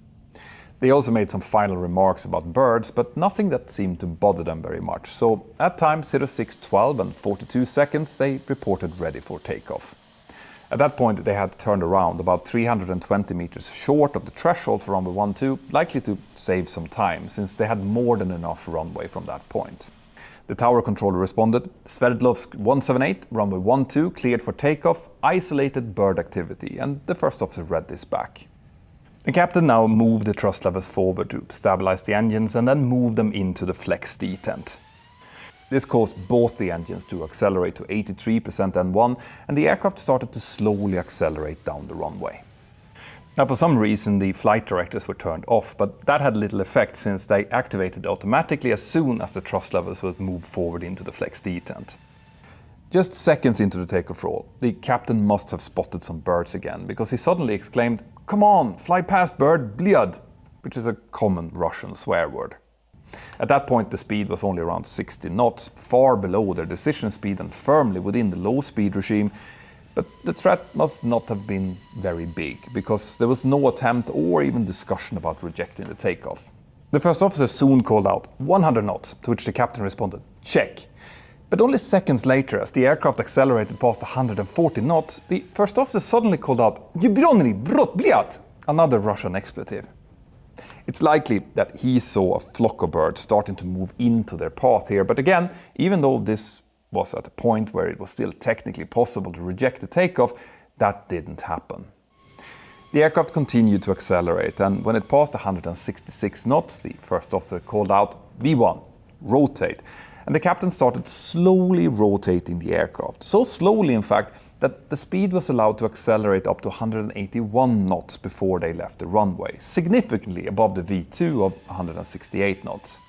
They also made some final remarks about birds, but nothing that seemed to bother them very much, so at time 06:12 and 42 seconds they reported ready for takeoff. At that point they had turned around about 320 meters short of the threshold for runway 12, likely to save some time since they had more than enough runway from that point. The tower controller responded, Sverdlovsk 178, runway 12 cleared for takeoff, isolated bird activity, and the first officer read this back. The captain now moved the thrust levers forward to stabilize the engines and then moved them into the flex detent. This caused both the engines to accelerate to 83% N1, and the aircraft started to slowly accelerate down the runway. Now, for some reason, the flight directors were turned off, but that had little effect since they activated automatically as soon as the thrust levels would move forward into the flex detent. Just seconds into the takeoff roll, the captain must have spotted some birds again, because he suddenly exclaimed, "Come on, fly past bird, bliad," which is a common Russian swear word. At that point, the speed was only around 60 knots, far below their decision speed and firmly within the low speed regime. But the threat must not have been very big, because there was no attempt or even discussion about rejecting the takeoff. The first officer soon called out 100 knots, to which the captain responded, "Check." But only seconds later, as the aircraft accelerated past 140 knots, the first officer suddenly called out "Yevronny vrot bliat," another Russian expletive. It's likely that he saw a flock of birds starting to move into their path here, but again, even though this was at a point where it was still technically possible to reject the takeoff, that didn't happen. The aircraft continued to accelerate, and when it passed 166 knots, the first officer called out V1, rotate, and the captain started slowly rotating the aircraft. So slowly, in fact, that the speed was allowed to accelerate up to 181 knots before they left the runway, significantly above the V2 of 168 knots.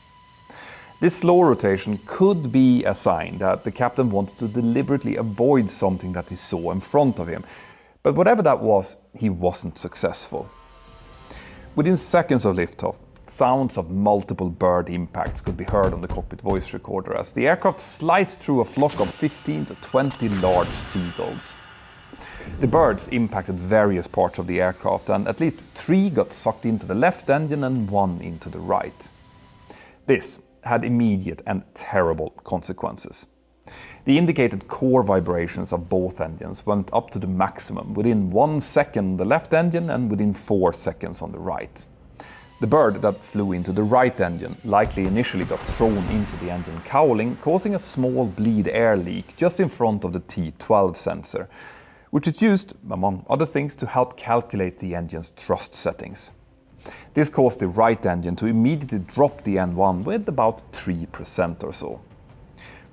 This slow rotation could be a sign that the captain wanted to deliberately avoid something that he saw in front of him. But whatever that was, he wasn't successful. Within seconds of liftoff, sounds of multiple bird impacts could be heard on the cockpit voice recorder as the aircraft sliced through a flock of 15 to 20 large seagulls. The birds impacted various parts of the aircraft, and at least 3 got sucked into the left engine and 1 into the right. This had immediate and terrible consequences. The indicated core vibrations of both engines went up to the maximum within 1 second on the left engine and within 4 seconds on the right. The bird that flew into the right engine likely initially got thrown into the engine cowling, causing a small bleed air leak just in front of the T12 sensor, which is used, among other things, to help calculate the engine's thrust settings. This caused the right engine to immediately drop the N1 with about 3% or so.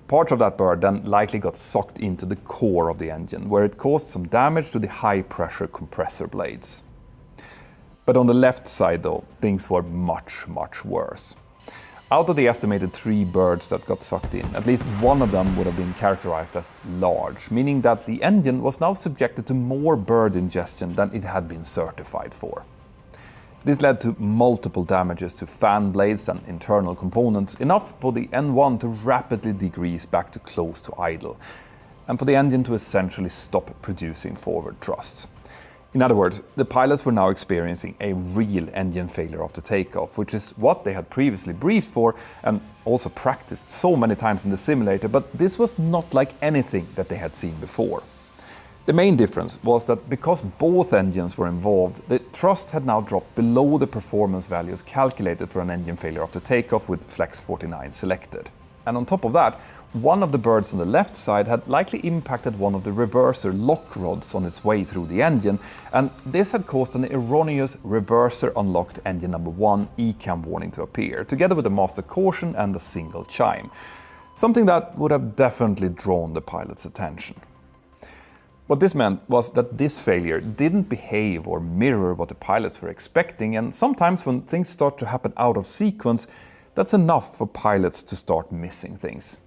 Parts of that bird then likely got sucked into the core of the engine, where it caused some damage to the high-pressure compressor blades. But on the left side, though, things were much, much worse. Out of the estimated 3 birds that got sucked in, at least one of them would have been characterized as large, meaning that the engine was now subjected to more bird ingestion than it had been certified for. This led to multiple damages to fan blades and internal components, enough for the N1 to rapidly degrease back to close to idle, and for the engine to essentially stop producing forward thrust. In other words, the pilots were now experiencing a real engine failure after takeoff, which is what they had previously briefed for and also practiced so many times in the simulator, but this was not like anything that they had seen before. The main difference was that because both engines were involved, the thrust had now dropped below the performance values calculated for an engine failure after takeoff with Flex 49 selected. And on top of that, one of the birds on the left side had likely impacted one of the reverser lock rods on its way through the engine, and this had caused an erroneous reverser unlocked engine number 1 ECAM warning to appear, together with a master caution and a single chime. Something that would have definitely drawn the pilot's attention. What this meant was that this failure didn't behave or mirror what the pilots were expecting, and sometimes when things start to happen out of sequence, that's enough for pilots to start missing things.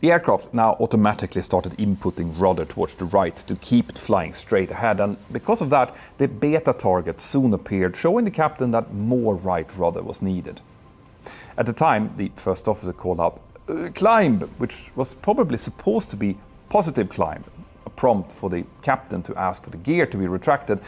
The aircraft now automatically started inputting rudder towards the right to keep it flying straight ahead, and because of that, the beta target soon appeared, showing the captain that more right rudder was needed. At the time, the first officer called out, "Climb," which was probably supposed to be positive climb, a prompt for the captain to ask for the gear to be retracted.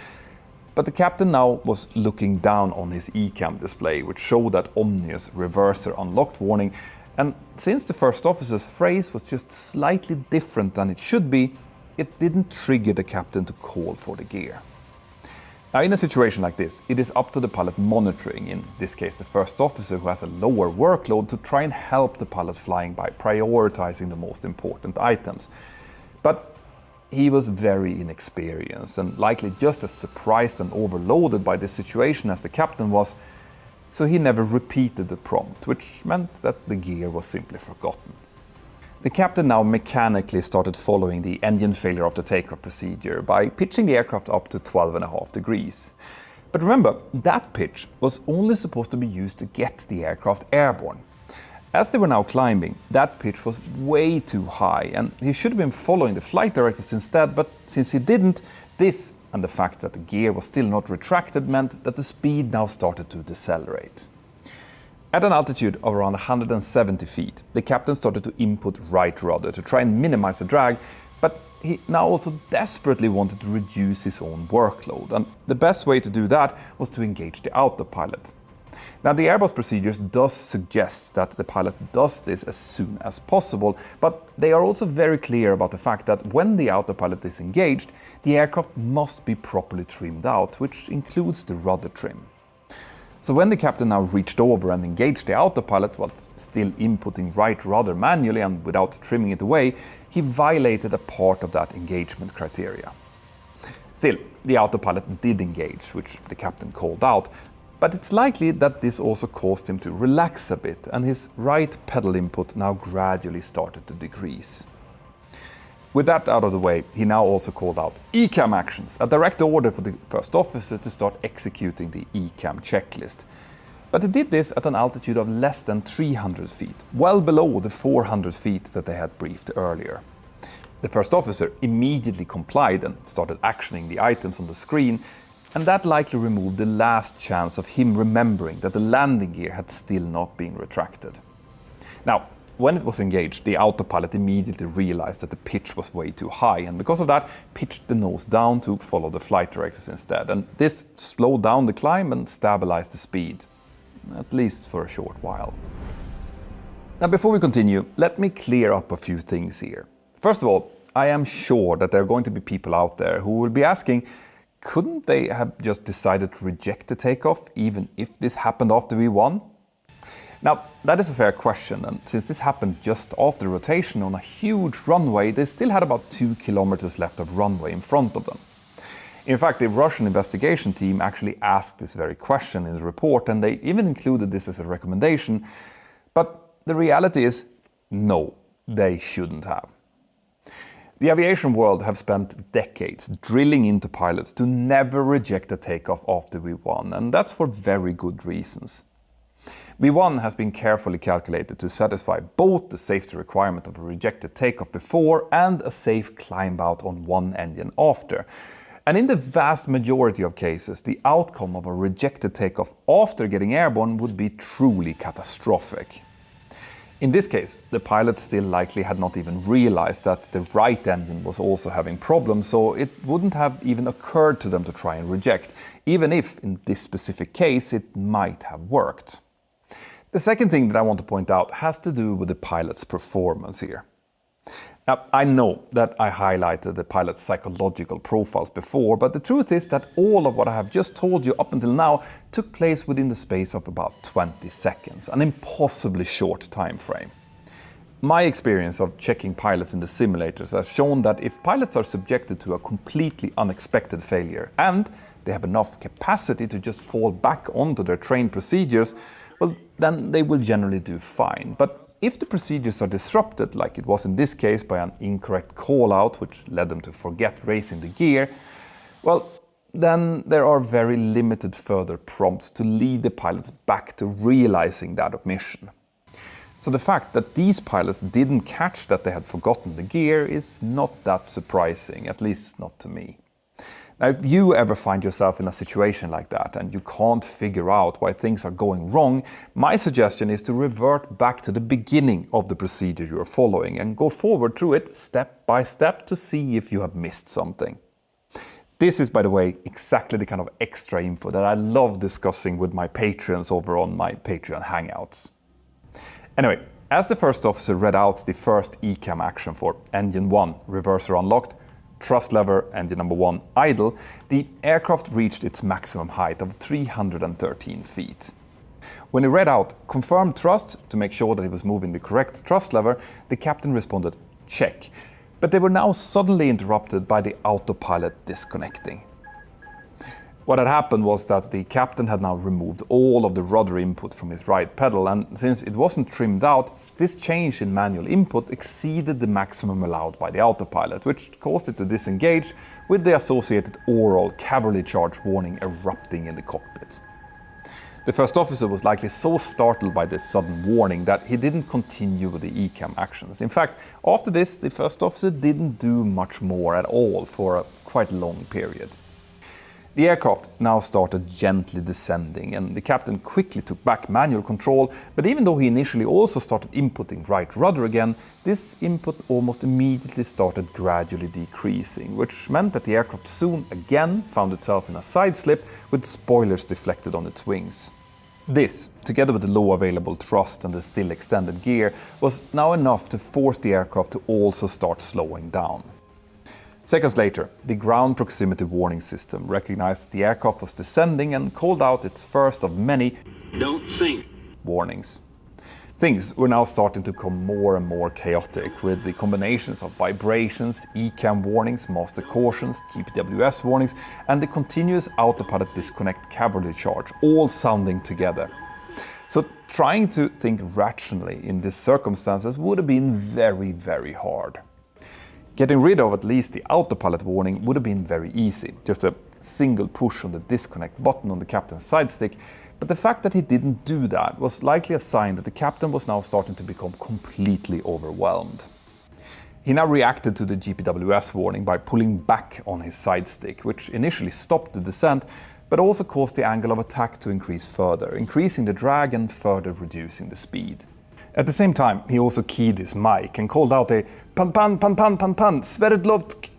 But the captain now was looking down on his ECAM display, which showed that ominous reverser unlocked warning, and since the first officer's phrase was just slightly different than it should be, it didn't trigger the captain to call for the gear. Now, in a situation like this, it is up to the pilot monitoring, in this case the first officer who has a lower workload, to try and help the pilot flying by prioritizing the most important items. But he was very inexperienced and likely just as surprised and overloaded by this situation as the captain was, so he never repeated the prompt, which meant that the gear was simply forgotten. The captain now mechanically started following the engine failure after takeoff procedure by pitching the aircraft up to 12.5 degrees. But remember, that pitch was only supposed to be used to get the aircraft airborne. As they were now climbing, that pitch was way too high and he should have been following the flight directives instead, but since he didn't, this and the fact that the gear was still not retracted meant that the speed now started to decelerate. At an altitude of around 170 feet, the captain started to input right rudder to try and minimize the drag, but he now also desperately wanted to reduce his own workload, and the best way to do that was to engage the autopilot. Now, the Airbus procedures does suggest that the pilot does this as soon as possible, but they are also very clear about the fact that when the autopilot is engaged, the aircraft must be properly trimmed out, which includes the rudder trim. So when the captain now reached over and engaged the autopilot while still inputting right rudder manually and without trimming it away, he violated a part of that engagement criteria. Still, the autopilot did engage, which the captain called out, but it's likely that this also caused him to relax a bit and his right pedal input now gradually started to decrease. With that out of the way, he now also called out ECAM actions, a direct order for the first officer to start executing the ECAM checklist. But he did this at an altitude of less than 300 feet, well below the 400 feet that they had briefed earlier. The first officer immediately complied and started actioning the items on the screen, and that likely removed the last chance of him remembering that the landing gear had still not been retracted. Now, when it was engaged, the autopilot immediately realized that the pitch was way too high, and because of that, pitched the nose down to follow the flight directives instead. And this slowed down the climb and stabilized the speed, at least for a short while. Now, before we continue, let me clear up a few things here. First of all, I am sure that there are going to be people out there who will be asking, couldn't they have just decided to reject the takeoff, even if this happened after V1? Now, that is a fair question, and since this happened just after rotation on a huge runway, they still had about 2 kilometers left of runway in front of them. In fact, the Russian investigation team actually asked this very question in the report, and they even included this as a recommendation, but the reality is, no, they shouldn't have. The aviation world have spent decades drilling into pilots to never reject a takeoff after V1, and that's for very good reasons. V1 has been carefully calculated to satisfy both the safety requirement of a rejected takeoff before and a safe climb out on one engine after. And in the vast majority of cases, the outcome of a rejected takeoff after getting airborne would be truly catastrophic. In this case, the pilots still likely had not even realized that the right engine was also having problems, so it wouldn't have even occurred to them to try and reject, even if, in this specific case, it might have worked. The second thing that I want to point out has to do with the pilot's performance here. Now, I know that I highlighted the pilot's psychological profiles before, but the truth is that all of what I have just told you up until now took place within the space of about 20 seconds, an impossibly short time frame. My experience of checking pilots in the simulators has shown that if pilots are subjected to a completely unexpected failure and they have enough capacity to just fall back onto their trained procedures, well, then they will generally do fine. But if the procedures are disrupted, like it was in this case by an incorrect call-out which led them to forget raising the gear, well, then there are very limited further prompts to lead the pilots back to realizing that omission. So the fact that these pilots didn't catch that they had forgotten the gear is not that surprising, at least not to me. Now, if you ever find yourself in a situation like that and you can't figure out why things are going wrong, my suggestion is to revert back to the beginning of the procedure you're following and go forward through it step by step to see if you have missed something. This is, by the way, exactly the kind of extra info that I love discussing with my patrons over on my Patreon Hangouts. Anyway, as the first officer read out the first ECAM action for engine 1, reverser unlocked, thrust lever, engine number 1 idle, the aircraft reached its maximum height of 313 feet. When he read out confirmed thrust to make sure that he was moving the correct thrust lever, the captain responded check, but they were now suddenly interrupted by the autopilot disconnecting. What had happened was that the captain had now removed all of the rudder input from his right pedal, and since it wasn't trimmed out, this change in manual input exceeded the maximum allowed by the autopilot, which caused it to disengage, with the associated Ural cavalry charge warning erupting in the cockpit. The first officer was likely so startled by this sudden warning that he didn't continue with the ECAM actions. In fact, after this, the first officer didn't do much more at all for a quite long period. The aircraft now started gently descending, and the captain quickly took back manual control, but even though he initially also started inputting right rudder again, this input almost immediately started gradually decreasing, which meant that the aircraft soon again found itself in a side slip with spoilers deflected on its wings. This, together with the low available thrust and the still extended gear, was now enough to force the aircraft to also start slowing down. Seconds later, the ground proximity warning system recognized the aircraft was descending and called out its first of many "Don't sink" warnings. Things were now starting to become more and more chaotic, with the combinations of vibrations, ECAM warnings, master cautions, GPWS warnings, and the continuous autopilot disconnect cavalry charge all sounding together. So trying to think rationally in these circumstances would have been very, very hard. Getting rid of at least the autopilot warning would have been very easy, just a single push on the disconnect button on the captain's side stick, but the fact that he didn't do that was likely a sign that the captain was now starting to become completely overwhelmed. He now reacted to the GPWS warning by pulling back on his side stick, which initially stopped the descent, but also caused the angle of attack to increase further, increasing the drag and further reducing the speed. At the same time, he also keyed his mic and called out a pan pan pan pan pan pan Sverdlovsk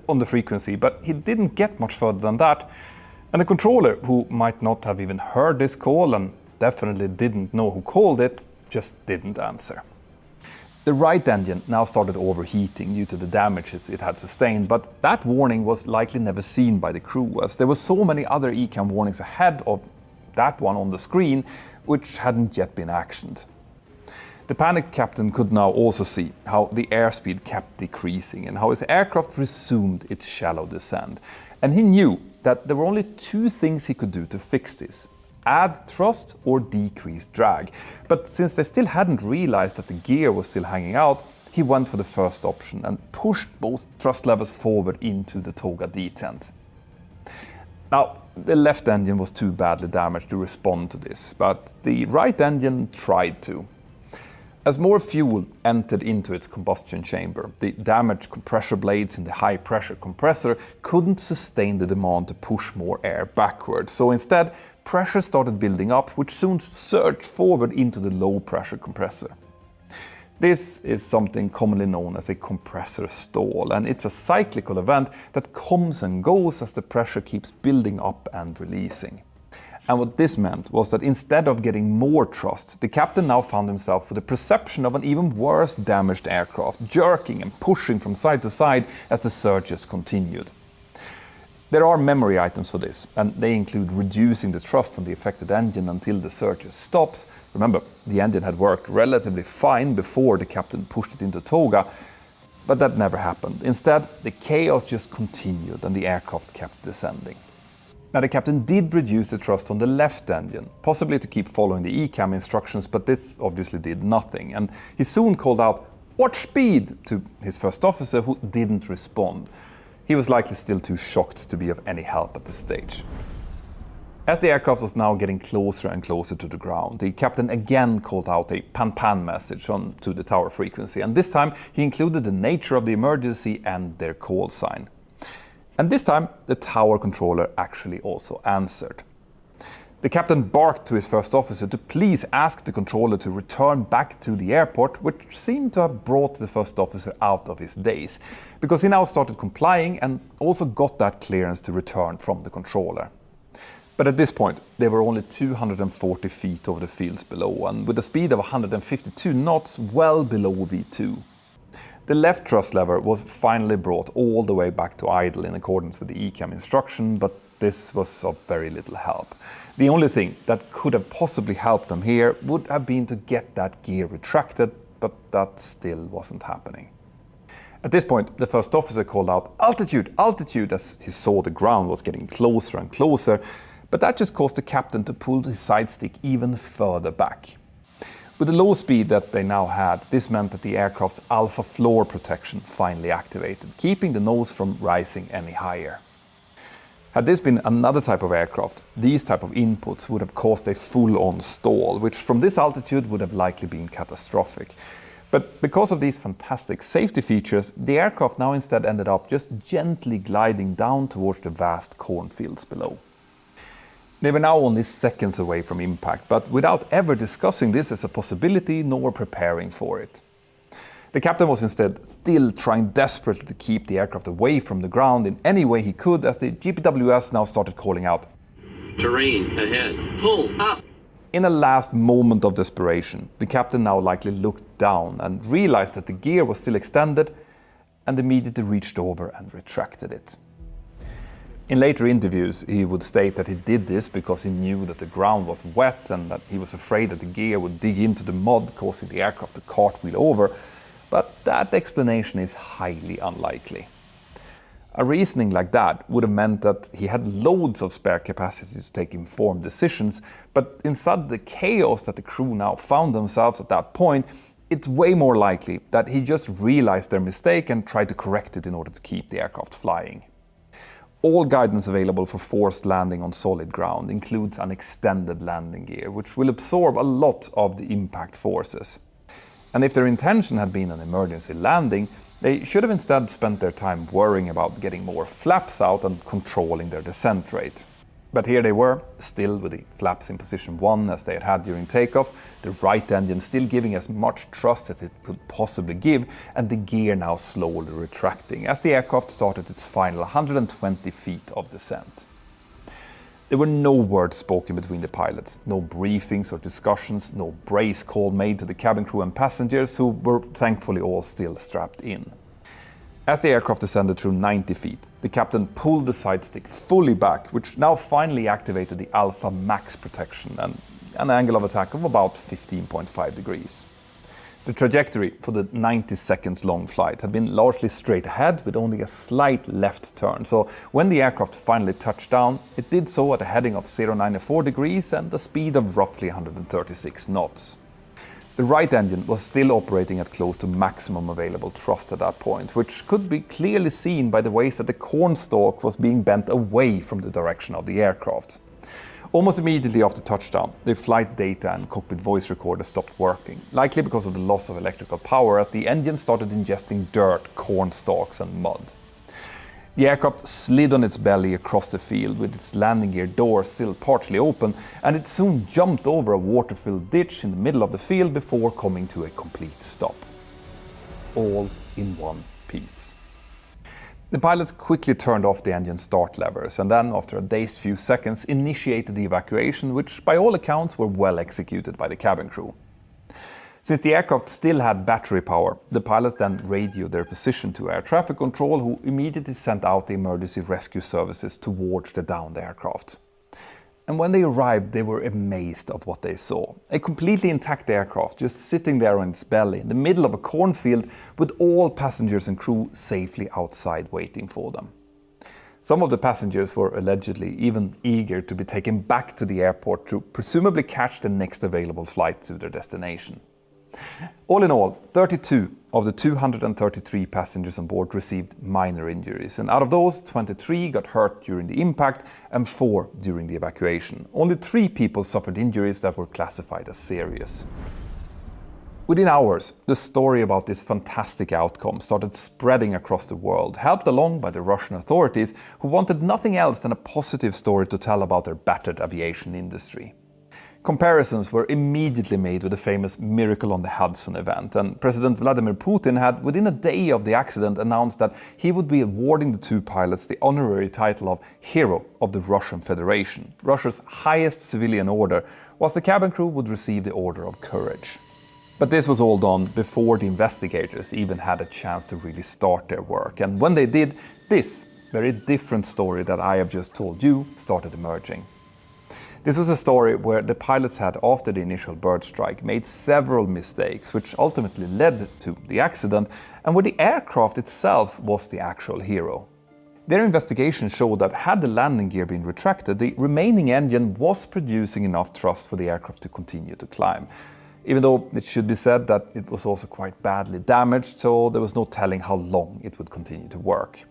on the frequency, but he didn't get much further than that. And the controller, who might not have even heard this call and definitely didn't know who called it, just didn't answer. The right engine now started overheating due to the damages it had sustained, but that warning was likely never seen by the crew, as there were so many other ECAM warnings ahead of that one on the screen, which hadn't yet been actioned. The panicked captain could now also see how the airspeed kept decreasing and how his aircraft resumed its shallow descent. And he knew that there were only two things he could do to fix this: add thrust or decrease drag. But since they still hadn't realized that the gear was still hanging out, he went for the first option and pushed both thrust levers forward into the toga detent. Now, the left engine was too badly damaged to respond to this, but the right engine tried to. As more fuel entered into its combustion chamber, the damaged compressor blades in the high-pressure compressor couldn't sustain the demand to push more air backward, so instead, pressure started building up, which soon surged forward into the low-pressure compressor. This is something commonly known as a compressor stall, and it's a cyclical event that comes and goes as the pressure keeps building up and releasing. And what this meant was that instead of getting more thrust, the captain now found himself with the perception of an even worse damaged aircraft, jerking and pushing from side to side as the surges continued. There are memory items for this, and they include reducing the thrust on the affected engine until the surges stops. Remember, the engine had worked relatively fine before the captain pushed it into toga, but that never happened. Instead, the chaos just continued and the aircraft kept descending. Now, the captain did reduce the thrust on the left engine, possibly to keep following the ECAM instructions, but this obviously did nothing, and he soon called out "Watch speed!" to his first officer, who didn't respond. He was likely still too shocked to be of any help at this stage. As the aircraft was now getting closer and closer to the ground, the captain again called out a pan-pan message to the tower frequency, and this time he included the nature of the emergency and their call sign. And this time, the tower controller actually also answered. The captain barked to his first officer to please ask the controller to return back to the airport, which seemed to have brought the first officer out of his daze, because he now started complying and also got that clearance to return from the controller. But at this point, they were only 240 feet over the fields below, and with a speed of 152 knots, well below V2. The left thrust lever was finally brought all the way back to idle in accordance with the ECAM instruction, but this was of very little help. The only thing that could have possibly helped them here would have been to get that gear retracted, but that still wasn't happening. At this point, the first officer called out "Altitude, altitude!" as he saw the ground was getting closer and closer, but that just caused the captain to pull his side stick even further back. With the low speed that they now had, this meant that the aircraft's alpha floor protection finally activated, keeping the nose from rising any higher. Had this been another type of aircraft, these type of inputs would have caused a full-on stall, which from this altitude would have likely been catastrophic. But because of these fantastic safety features, the aircraft now instead ended up just gently gliding down towards the vast cornfields below. They were now only seconds away from impact, but without ever discussing this as a possibility nor preparing for it. The captain was instead still trying desperately to keep the aircraft away from the ground in any way he could as the GPWS now started calling out, "Terrain ahead, pull up!" In a last moment of desperation, the captain now likely looked down and realized that the gear was still extended and immediately reached over and retracted it. In later interviews, he would state that he did this because he knew that the ground was wet and that he was afraid that the gear would dig into the mud, causing the aircraft to cartwheel over, but that explanation is highly unlikely. A reasoning like that would have meant that he had loads of spare capacity to take informed decisions, but inside the chaos that the crew now found themselves at that point, it's way more likely that he just realized their mistake and tried to correct it in order to keep the aircraft flying. All guidance available for forced landing on solid ground includes an extended landing gear, which will absorb a lot of the impact forces. And if their intention had been an emergency landing, they should have instead spent their time worrying about getting more flaps out and controlling their descent rate. But here they were, still with the flaps in position 1 as they had during takeoff, the right engine still giving as much thrust as it could possibly give, and the gear now slowly retracting as the aircraft started its final 120 feet of descent. There were no words spoken between the pilots, no briefings or discussions, no brace call made to the cabin crew and passengers, who were thankfully all still strapped in. As the aircraft descended through 90 feet, the captain pulled the side stick fully back, which now finally activated the Alpha Max protection and an angle of attack of about 15.5 degrees. The trajectory for the 90 seconds long flight had been largely straight ahead with only a slight left turn, so when the aircraft finally touched down, it did so at a heading of 094 degrees and a speed of roughly 136 knots. The right engine was still operating at close to maximum available thrust at that point, which could be clearly seen by the ways that the cornstalk was being bent away from the direction of the aircraft. Almost immediately after touchdown, the flight data and cockpit voice recorder stopped working, likely because of the loss of electrical power as the engine started ingesting dirt, cornstalks and mud. The aircraft slid on its belly across the field with its landing gear door still partially open, and it soon jumped over a water-filled ditch in the middle of the field before coming to a complete stop. All in one piece. The pilots quickly turned off the engine start levers and then, after a dazed few seconds, initiated the evacuation, which by all accounts were well executed by the cabin crew. Since the aircraft still had battery power, the pilots then radioed their position to air traffic control, who immediately sent out the emergency rescue services towards the downed aircraft. And when they arrived, they were amazed of what they saw. A completely intact aircraft just sitting there on its belly in the middle of a cornfield with all passengers and crew safely outside waiting for them. Some of the passengers were allegedly even eager to be taken back to the airport to presumably catch the next available flight to their destination. All in all, 32 of the 233 passengers on board received minor injuries, and out of those, 23 got hurt during the impact and 4 during the evacuation. Only 3 people suffered injuries that were classified as serious. Within hours, the story about this fantastic outcome started spreading across the world, helped along by the Russian authorities, who wanted nothing else than a positive story to tell about their battered aviation industry. Comparisons were immediately made with the famous Miracle on the Hudson event, and President Vladimir Putin had, within a day of the accident, announced that he would be awarding the 2 pilots the honorary title of Hero of the Russian Federation, Russia's highest civilian order, whilst the cabin crew would receive the Order of Courage. But this was all done before the investigators even had a chance to really start their work, and when they did, this very different story that I have just told you started emerging. This was a story where the pilots had, after the initial bird strike, made several mistakes, which ultimately led to the accident, and where the aircraft itself was the actual hero. Their investigation showed that had the landing gear been retracted, the remaining engine was producing enough thrust for the aircraft to continue to climb. even though it should be said that it was also quite badly damaged, so there was no telling how long it would continue to work.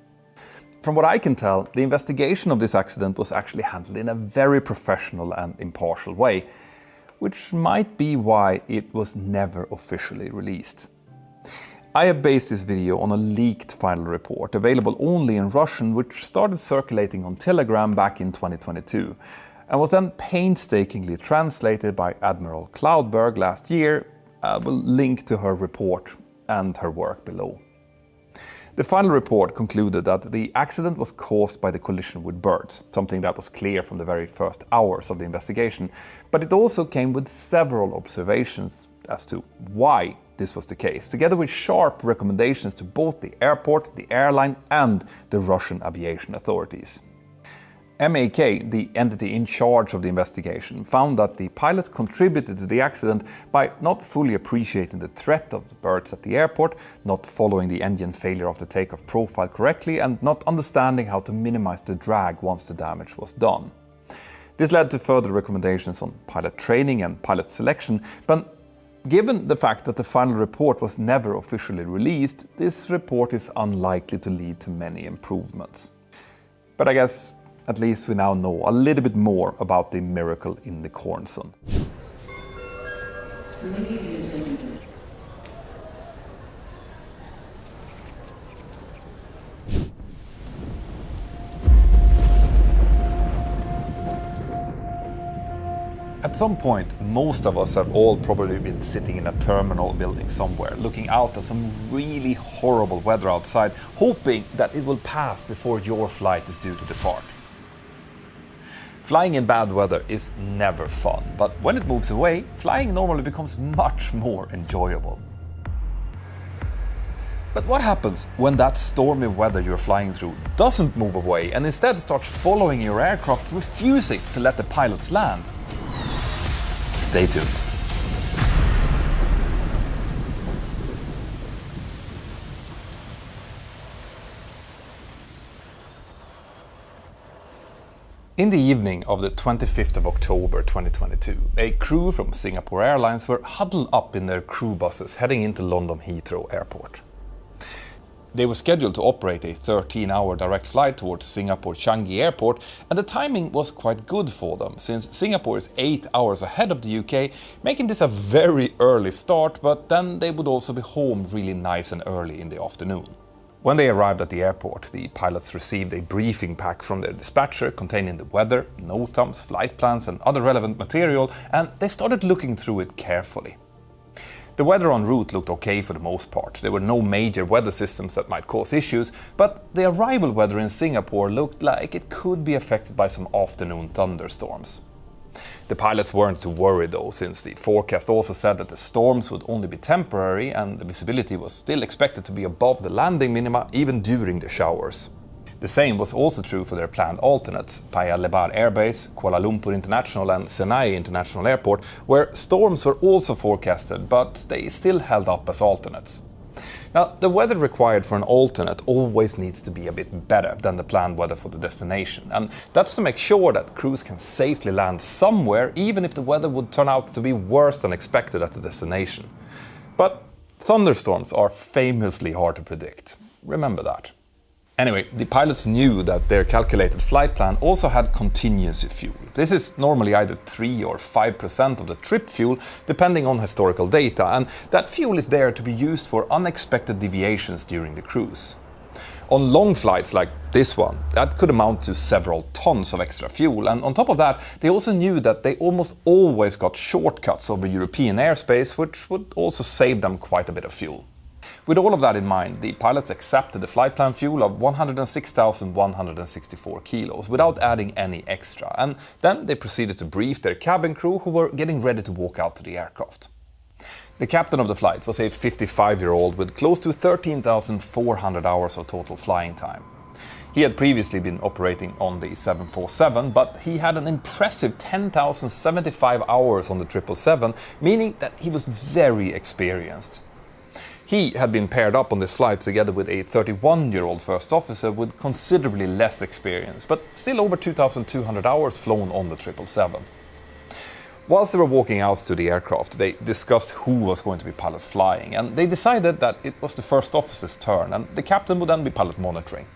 From what I can tell, the investigation of this accident was actually handled in a very professional and impartial way, which might be why it was never officially released. I have based this video on a leaked final report, available only in Russian, which started circulating on Telegram back in 2022, and was then painstakingly translated by Admiral Cloudberg last year. I will link to her report and her work below. The final report concluded that the accident was caused by the collision with birds, something that was clear from the very first hours of the investigation, but it also came with several observations as to why this was the case, together with sharp recommendations to both the airport, the airline, and the Russian aviation authorities. MAK, the entity in charge of the investigation, found that the pilots contributed to the accident by not fully appreciating the threat of the birds at the airport, not following the engine failure of the takeoff profile correctly, and not understanding how to minimize the drag once the damage was done. This led to further recommendations on pilot training and pilot selection, but given the fact that the final report was never officially released, this report is unlikely to lead to many improvements. But I guess at least we now know a little bit more about the miracle in the corn sun. At some point, most of us have all probably been sitting in a terminal building somewhere, looking out at some really horrible weather outside, hoping that it will pass before your flight is due to depart. Flying in bad weather is never fun, but when it moves away, flying normally becomes much more enjoyable. But what happens when that stormy weather you're flying through doesn't move away and instead starts following your aircraft, refusing to let the pilots land? Stay tuned. In the evening of the 25th of October 2022, a crew from Singapore Airlines were huddled up in their crew buses heading into London Heathrow Airport. They were scheduled to operate a 13-hour direct flight towards Singapore Changi Airport, and the timing was quite good for them, since Singapore is 8 hours ahead of the UK, making this a very early start, but then they would also be home really nice and early in the afternoon. When they arrived at the airport, the pilots received a briefing pack from their dispatcher containing the weather, NOTAMs, flight plans and other relevant material, and they started looking through it carefully. The weather en route looked okay for the most part. There were no major weather systems that might cause issues, but the arrival weather in Singapore looked like it could be affected by some afternoon thunderstorms. The pilots weren't too worried though, since the forecast also said that the storms would only be temporary and the visibility was still expected to be above the landing minima even during the showers. The same was also true for their planned alternates, Paya Lebar Air Base, Kuala Lumpur International and Senai International Airport, where storms were also forecasted, but they still held up as alternates. Now, the weather required for an alternate always needs to be a bit better than the planned weather for the destination, and that's to make sure that crews can safely land somewhere even if the weather would turn out to be worse than expected at the destination. But thunderstorms are famously hard to predict. Remember that. Anyway, the pilots knew that their calculated flight plan also had contingency fuel. This is normally either 3 or 5% of the trip fuel, depending on historical data, and that fuel is there to be used for unexpected deviations during the cruise. On long flights like this one, that could amount to several tons of extra fuel, and on top of that, they also knew that they almost always got shortcuts over European airspace, which would also save them quite a bit of fuel. With all of that in mind, the pilots accepted the flight plan fuel of 106,164 kilos without adding any extra, and then they proceeded to brief their cabin crew who were getting ready to walk out to the aircraft. The captain of the flight was a 55-year-old with close to 13,400 hours of total flying time. He had previously been operating on the 747, but he had an impressive 10,075 hours on the 777, meaning that he was very experienced. He had been paired up on this flight together with a 31-year-old first officer with considerably less experience, but still over 2,200 hours flown on the 777. Whilst they were walking out to the aircraft, they discussed who was going to be pilot flying, and they decided that it was the first officer's turn, and the captain would then be pilot monitoring.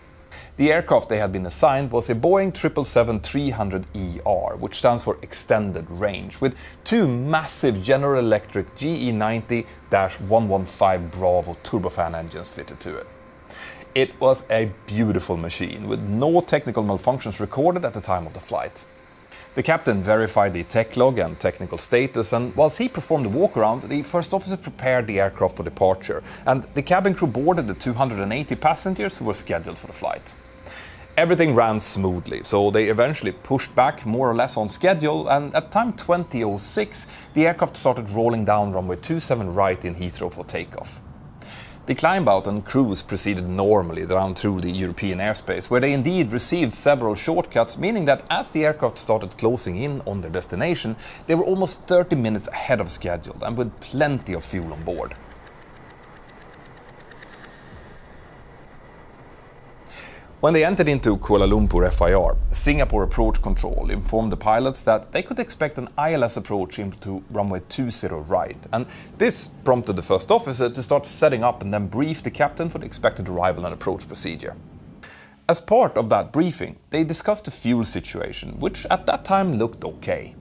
The aircraft they had been assigned was a Boeing 777-300ER, which stands for Extended Range, with two massive General Electric GE90-115 Bravo turbofan engines fitted to it. It was a beautiful machine, with no technical malfunctions recorded at the time of the flight. The captain verified the tech log and technical status, and whilst he performed a walk-around, the first officer prepared the aircraft for departure, and the cabin crew boarded the 280 passengers who were scheduled for the flight. Everything ran smoothly, so they eventually pushed back more or less on schedule, and at time 20:06, the aircraft started rolling down runway 27 right in Heathrow for takeoff. The climb out and cruise proceeded normally down through the European airspace, where they indeed received several shortcuts, meaning that as the aircraft started closing in on their destination, they were almost 30 minutes ahead of schedule and with plenty of fuel on board. When they entered into Kuala Lumpur FIR, Singapore Approach Control informed the pilots that they could expect an ILS approach into runway 20 right, and this prompted the first officer to start setting up and then brief the captain for the expected arrival and approach procedure. As part of that briefing, they discussed the fuel situation, which at that time looked okay.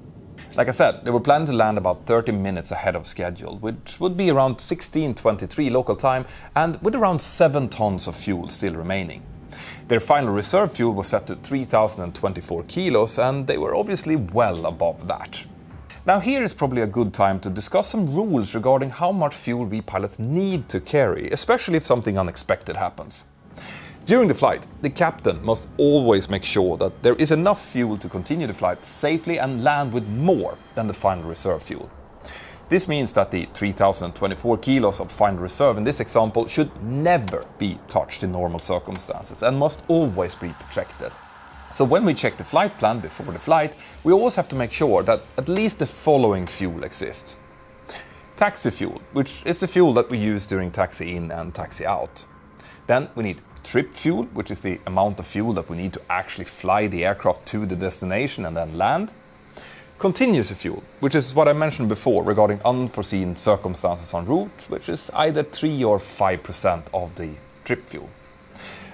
Like I said, they were planning to land about 30 minutes ahead of schedule, which would be around 16:23 local time, and with around 7 tons of fuel still remaining. Their final reserve fuel was set to 3,024 kilos, and they were obviously well above that. Now here is probably a good time to discuss some rules regarding how much fuel we pilots need to carry, especially if something unexpected happens. During the flight, the captain must always make sure that there is enough fuel to continue the flight safely and land with more than the final reserve fuel. This means that the 3,024 kilos of final reserve in this example should never be touched in normal circumstances and must always be protected. So when we check the flight plan before the flight, we always have to make sure that at least the following fuel exists. Taxi fuel, which is the fuel that we use during taxi in and taxi out. Then we need trip fuel, which is the amount of fuel that we need to actually fly the aircraft to the destination and then land. Contingency fuel, which is what I mentioned before regarding unforeseen circumstances en route, which is either 3 or 5% of the trip fuel.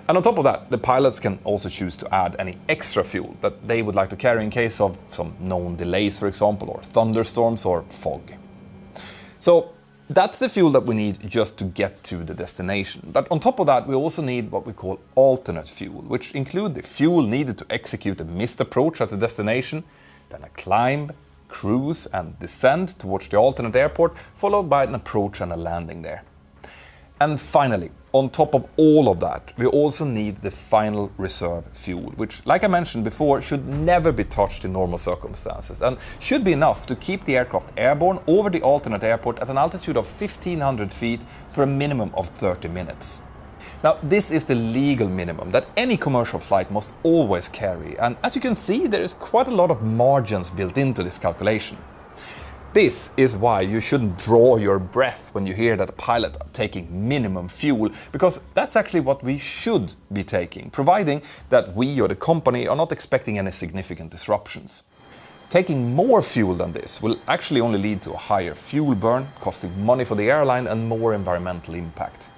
And on top of that, the pilots can also choose to add any extra fuel that they would like to carry in case of some known delays, for example, or thunderstorms or fog. So that's the fuel that we need just to get to the destination. But on top of that, we also need what we call alternate fuel, which include the fuel needed to execute a missed approach at the destination, then a climb, cruise and descent towards the alternate airport, followed by an approach and a landing there. And finally, on top of all of that, we also need the final reserve fuel, which, like I mentioned before, should never be touched in normal circumstances and should be enough to keep the aircraft airborne over the alternate airport at an altitude of 1,500 feet for a minimum of 30 minutes. Now, this is the legal minimum that any commercial flight must always carry, and as you can see, there is quite a lot of margins built into this calculation. This is why you shouldn't draw your breath when you hear that a pilot are taking minimum fuel, because that's actually what we should be taking, providing that we or the company are not expecting any significant disruptions. Taking more fuel than this will actually only lead to a higher fuel burn, costing money for the airline and more environmental impact.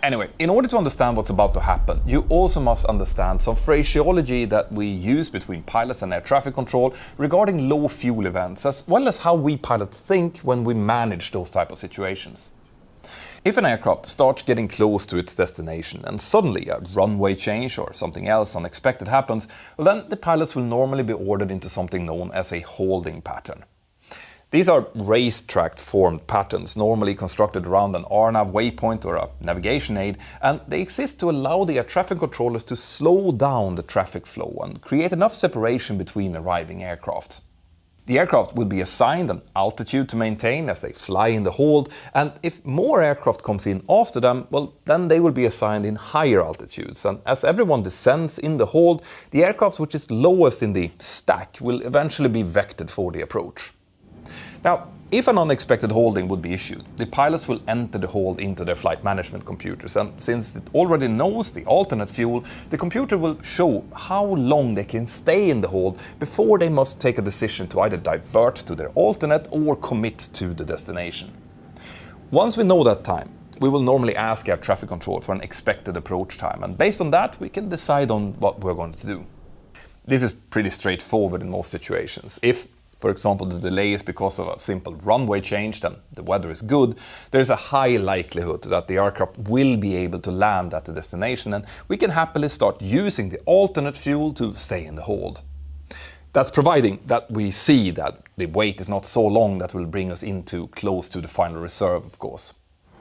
Anyway, in order to understand what's about to happen, you also must understand some phraseology that we use between pilots and air traffic control regarding low fuel events, as well as how we pilots think when we manage those type of situations. If an aircraft starts getting close to its destination and suddenly a runway change or something else unexpected happens, well then the pilots will normally be ordered into something known as a holding pattern. These are racetrack formed patterns, normally constructed around an RNAV waypoint or a navigation aid, and they exist to allow the air traffic controllers to slow down the traffic flow and create enough separation between arriving aircraft. The aircraft will be assigned an altitude to maintain as they fly in the hold, and if more aircraft comes in after them, well, then they will be assigned in higher altitudes. And as everyone descends in the hold, the aircraft which is lowest in the stack will eventually be vectored for the approach. Now, If an unexpected holding would be issued, the pilots will enter the hold into their flight management computers, and since it already knows the alternate fuel, the computer will show how long they can stay in the hold before they must take a decision to either divert to their alternate or commit to the destination. Once we know that time, we will normally ask air traffic control for an expected approach time, and based on that we can decide on what we're going to do. This is pretty straightforward in most situations. If, for example, the delay is because of a simple runway change and the weather is good, there is a high likelihood that the aircraft will be able to land at the destination, and we can happily start using the alternate fuel to stay in the hold. That's providing that we see that the wait is not so long that will bring us into close to the final reserve, of course.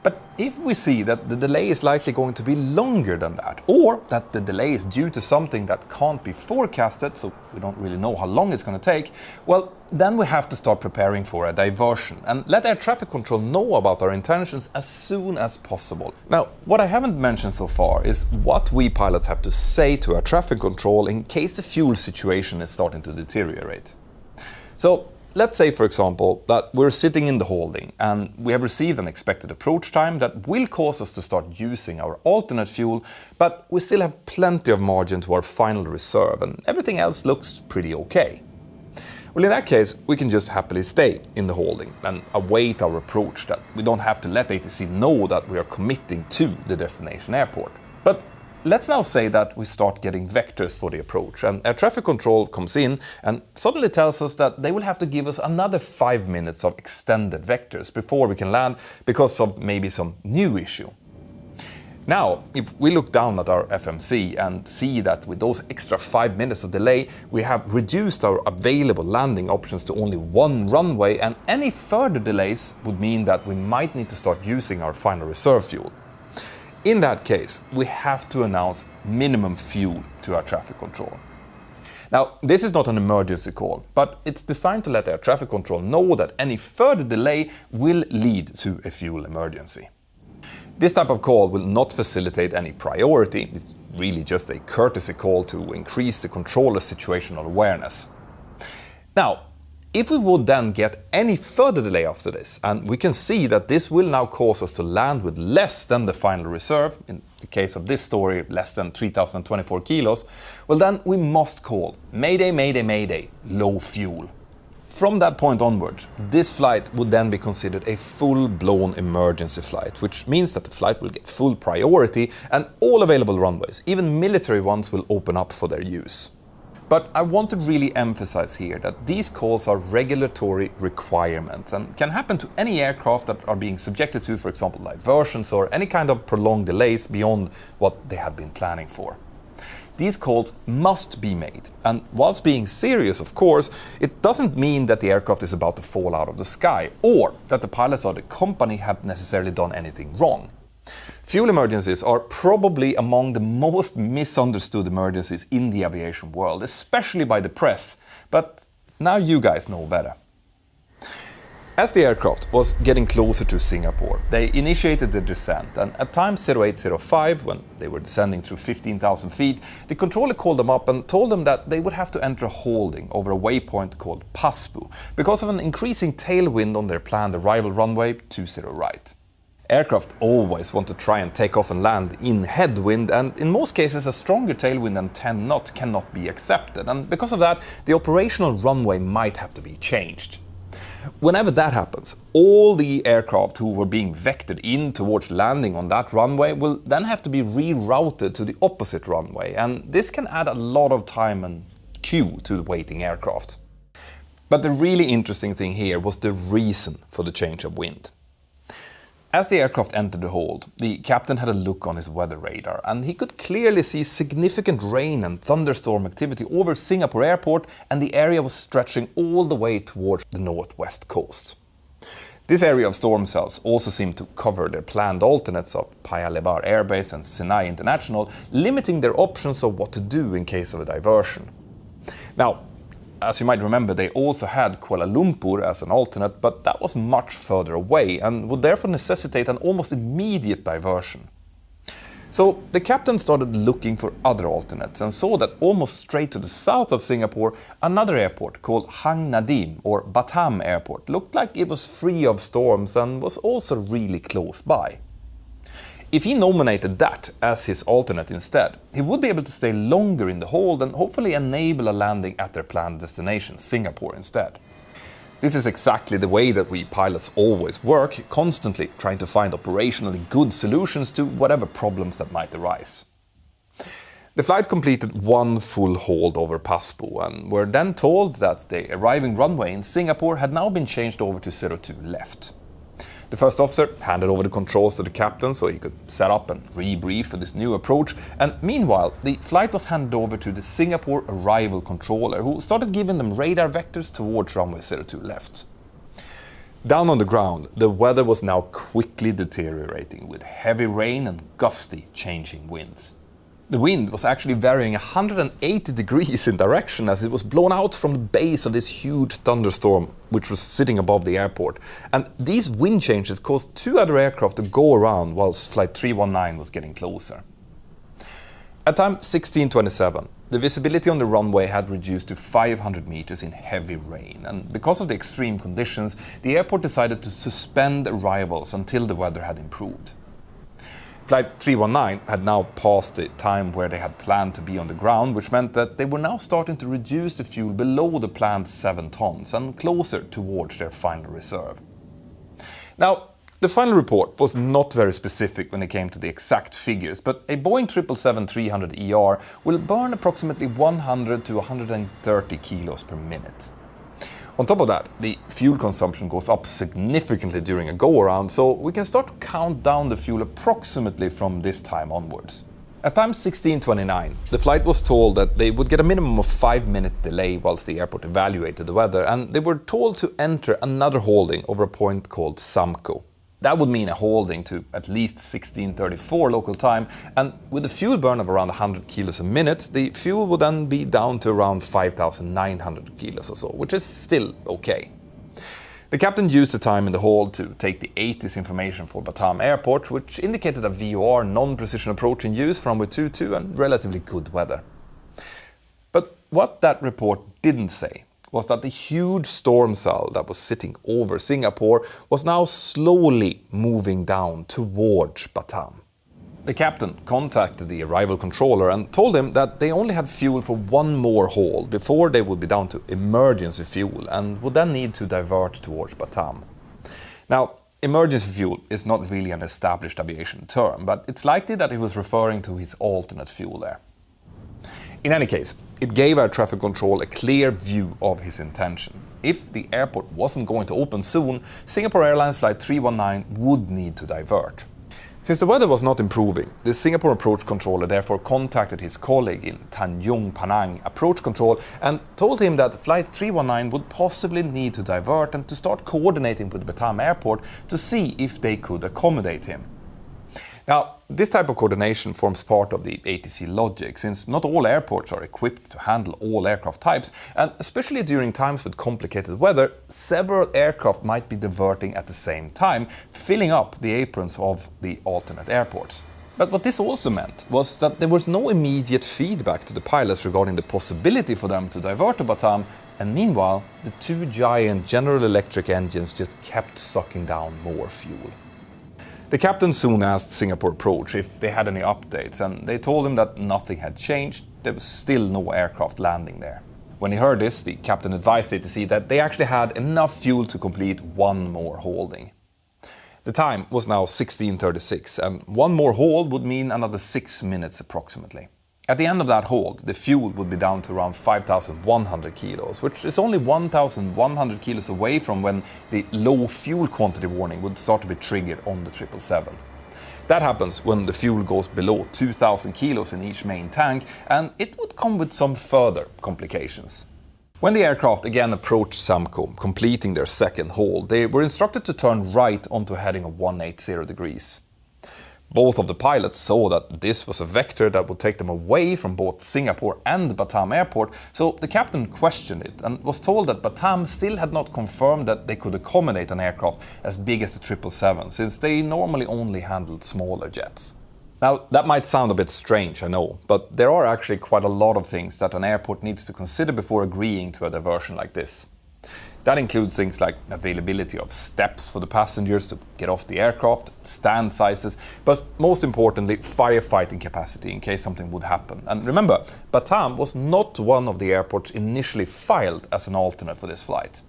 But if we see that the delay is likely going to be longer than that, or that the delay is due to something that can't be forecasted, so we don't really know how long it's going to take, well, then we have to start preparing for a diversion and let air traffic control know about our intentions as soon as possible. Now, what I haven't mentioned so far is what we pilots have to say to air traffic control in case the fuel situation is starting to deteriorate. So, let's say, for example, that we're sitting in the holding and we have received an expected approach time that will cause us to start using our alternate fuel, but we still have plenty of margin to our final reserve and everything else looks pretty okay. Well, in that case, we can just happily stay in the holding and await our approach, that we don't have to let ATC know that we are committing to the destination airport. But let's now say that we start getting vectors for the approach, and air traffic control comes in and suddenly tells us that they will have to give us another 5 minutes of extended vectors before we can land because of maybe some new issue. Now, if we look down at our FMC and see that with those extra 5 minutes of delay, we have reduced our available landing options to only one runway, and any further delays would mean that we might need to start using our final reserve fuel. In that case, we have to announce minimum fuel to air traffic control. Now, this is not an emergency call, but it's designed to let air traffic control know that any further delay will lead to a fuel emergency. This type of call will not facilitate any priority. It's really just a courtesy call to increase the controller's situational awareness. Now, if we would then get any further delay after this, and we can see that this will now cause us to land with less than the final reserve, in the case of this story, less than 3,024 kilos, well then we must call Mayday, Mayday, Mayday, low fuel. From that point onwards, this flight would then be considered a full-blown emergency flight, which means that the flight will get full priority and all available runways, even military ones, will open up for their use. But I want to really emphasize here that these calls are regulatory requirements and can happen to any aircraft that are being subjected to, for example, diversions or any kind of prolonged delays beyond what they had been planning for. These calls must be made, and whilst being serious, of course, it doesn't mean that the aircraft is about to fall out of the sky or that the pilots or the company have necessarily done anything wrong. Fuel emergencies are probably among the most misunderstood emergencies in the aviation world, especially by the press, but now you guys know better. As the aircraft was getting closer to Singapore, they initiated the descent, and at time 0805, when they were descending through 15,000 feet, the controller called them up and told them that they would have to enter a holding over a waypoint called Paspu because of an increasing tailwind on their planned arrival runway 20 right. Aircraft always want to try and take off and land in headwind, and in most cases a stronger tailwind than 10 knots cannot be accepted, and because of that the operational runway might have to be changed. Whenever that happens, all the aircraft who were being vectored in towards landing on that runway will then have to be rerouted to the opposite runway, and this can add a lot of time and queue to the waiting aircraft. But the really interesting thing here was the reason for the change of wind. As the aircraft entered the hold, the captain had a look on his weather radar and he could clearly see significant rain and thunderstorm activity over Singapore airport, and the area was stretching all the way towards the northwest coast. This area of storm cells also seemed to cover their planned alternates of Paya Lebar Air Base and Sinai International, limiting their options of what to do in case of a diversion. Now, as you might remember, they also had Kuala Lumpur as an alternate, but that was much further away and would therefore necessitate an almost immediate diversion. So the captain started looking for other alternates and saw that almost straight to the south of Singapore, another airport called Hang Nadim or Batam Airport looked like it was free of storms and was also really close by. If he nominated that as his alternate instead, he would be able to stay longer in the hold and hopefully enable a landing at their planned destination, Singapore, instead. This is exactly the way that we pilots always work, constantly trying to find operationally good solutions to whatever problems that might arise. The flight completed one full hold over Paspo and were then told that the arriving runway in Singapore had now been changed over to 02 left. The first officer handed over the controls to the captain so he could set up and rebrief for this new approach, and meanwhile the flight was handed over to the Singapore arrival controller, who started giving them radar vectors towards runway 02 left. Down on the ground, the weather was now quickly deteriorating with heavy rain and gusty changing winds. The wind was actually varying 180 degrees in direction as it was blown out from the base of this huge thunderstorm which was sitting above the airport. And these wind changes caused two other aircraft to go around whilst Flight 319 was getting closer. At time 16:27, the visibility on the runway had reduced to 500 meters in heavy rain, and because of the extreme conditions, the airport decided to suspend arrivals until the weather had improved. Flight 319 had now passed the time where they had planned to be on the ground, which meant that they were now starting to reduce the fuel below the planned 7 tons and closer towards their final reserve. Now, the final report was not very specific when it came to the exact figures, but a Boeing 777-300ER will burn approximately 100 to 130 kilos per minute. On top of that, the fuel consumption goes up significantly during a go-around, so we can start to count down the fuel approximately from this time onwards. At time 16:29, the flight was told that they would get a minimum of 5-minute delay whilst the airport evaluated the weather, and they were told to enter another holding over a point called Samco. That would mean a holding to at least 16:34 local time, and with a fuel burn of around 100 kilos a minute, the fuel would then be down to around 5,900 kilos or so, which is still okay. The captain used the time in the hold to take the ATIS information for Batam Airport, which indicated a VOR non-precision approach in use from runway 22 and relatively good weather. But what that report didn't say was that the huge storm cell that was sitting over Singapore was now slowly moving down towards Batam. The captain contacted the arrival controller and told him that they only had fuel for one more hold before they would be down to emergency fuel and would then need to divert towards Batam. Now, emergency fuel is not really an established aviation term, but it's likely that he was referring to his alternate fuel there. In any case, it gave air traffic control a clear view of his intention. If the airport wasn't going to open soon, Singapore Airlines Flight 319 would need to divert. Since the weather was not improving, the Singapore approach controller therefore contacted his colleague in Tanjung Panang Approach Control and told him that Flight 319 would possibly need to divert and to start coordinating with Batam Airport to see if they could accommodate him. Now, this type of coordination forms part of the ATC logic, since not all airports are equipped to handle all aircraft types, and especially during times with complicated weather, several aircraft might be diverting at the same time, filling up the aprons of the alternate airports. But what this also meant was that there was no immediate feedback to the pilots regarding the possibility for them to divert to Batam, and meanwhile, the two giant General Electric engines just kept sucking down more fuel. The captain soon asked Singapore Approach if they had any updates, and they told him that nothing had changed. There was still no aircraft landing there. When he heard this, the captain advised ATC that they actually had enough fuel to complete one more holding. The time was now 16:36, and one more hold would mean another 6 minutes approximately. At the end of that hold, the fuel would be down to around 5,100 kilos, which is only 1,100 kilos away from when the low fuel quantity warning would start to be triggered on the 777. That happens when the fuel goes below 2,000 kilos in each main tank, and it would come with some further complications. When the aircraft again approached Samco, completing their second hold, they were instructed to turn right onto a heading of 180 degrees. Both of the pilots saw that this was a vector that would take them away from both Singapore and Batam Airport, so the captain questioned it and was told that Batam still had not confirmed that they could accommodate an aircraft as big as the 777, since they normally only handled smaller jets. Now, that might sound a bit strange, I know, but there are actually quite a lot of things that an airport needs to consider before agreeing to a diversion like this. That includes things like availability of steps for the passengers to get off the aircraft, stand sizes, but most importantly, firefighting capacity in case something would happen. And remember, Batam was not one of the airports initially filed as an alternate for this flight.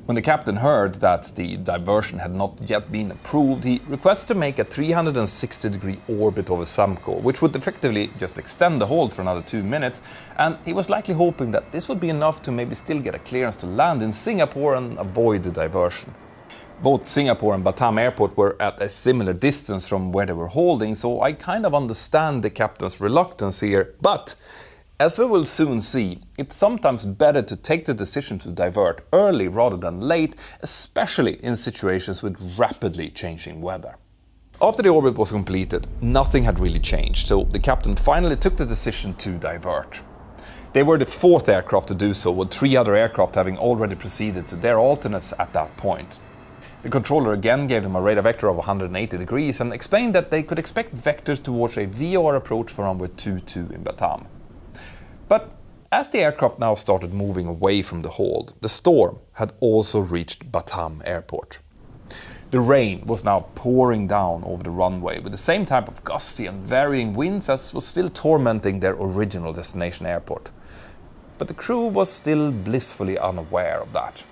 When the captain heard that the diversion had not yet been approved, he requested to make a 360-degree orbit over Samco, which would effectively just extend the hold for another 2 minutes, and he was likely hoping that this would be enough to maybe still get a clearance to land in Singapore and avoid the diversion. Both Singapore and Batam Airport were at a similar distance from where they were holding, so I kind of understand the captain's reluctance here, but as we will soon see, it's sometimes better to take the decision to divert early rather than late, especially in situations with rapidly changing weather. After the orbit was completed, nothing had really changed, so the captain finally took the decision to divert. They were the fourth aircraft to do so, with 3 other aircraft having already proceeded to their alternates at that point. The controller again gave them a radar vector of 180 degrees and explained that they could expect vectors towards a VOR approach for runway 22 in Batam. But as the aircraft now started moving away from the hold, the storm had also reached Batam Airport. The rain was now pouring down over the runway with the same type of gusty and varying winds as was still tormenting their original destination airport. But the crew was still blissfully unaware of that.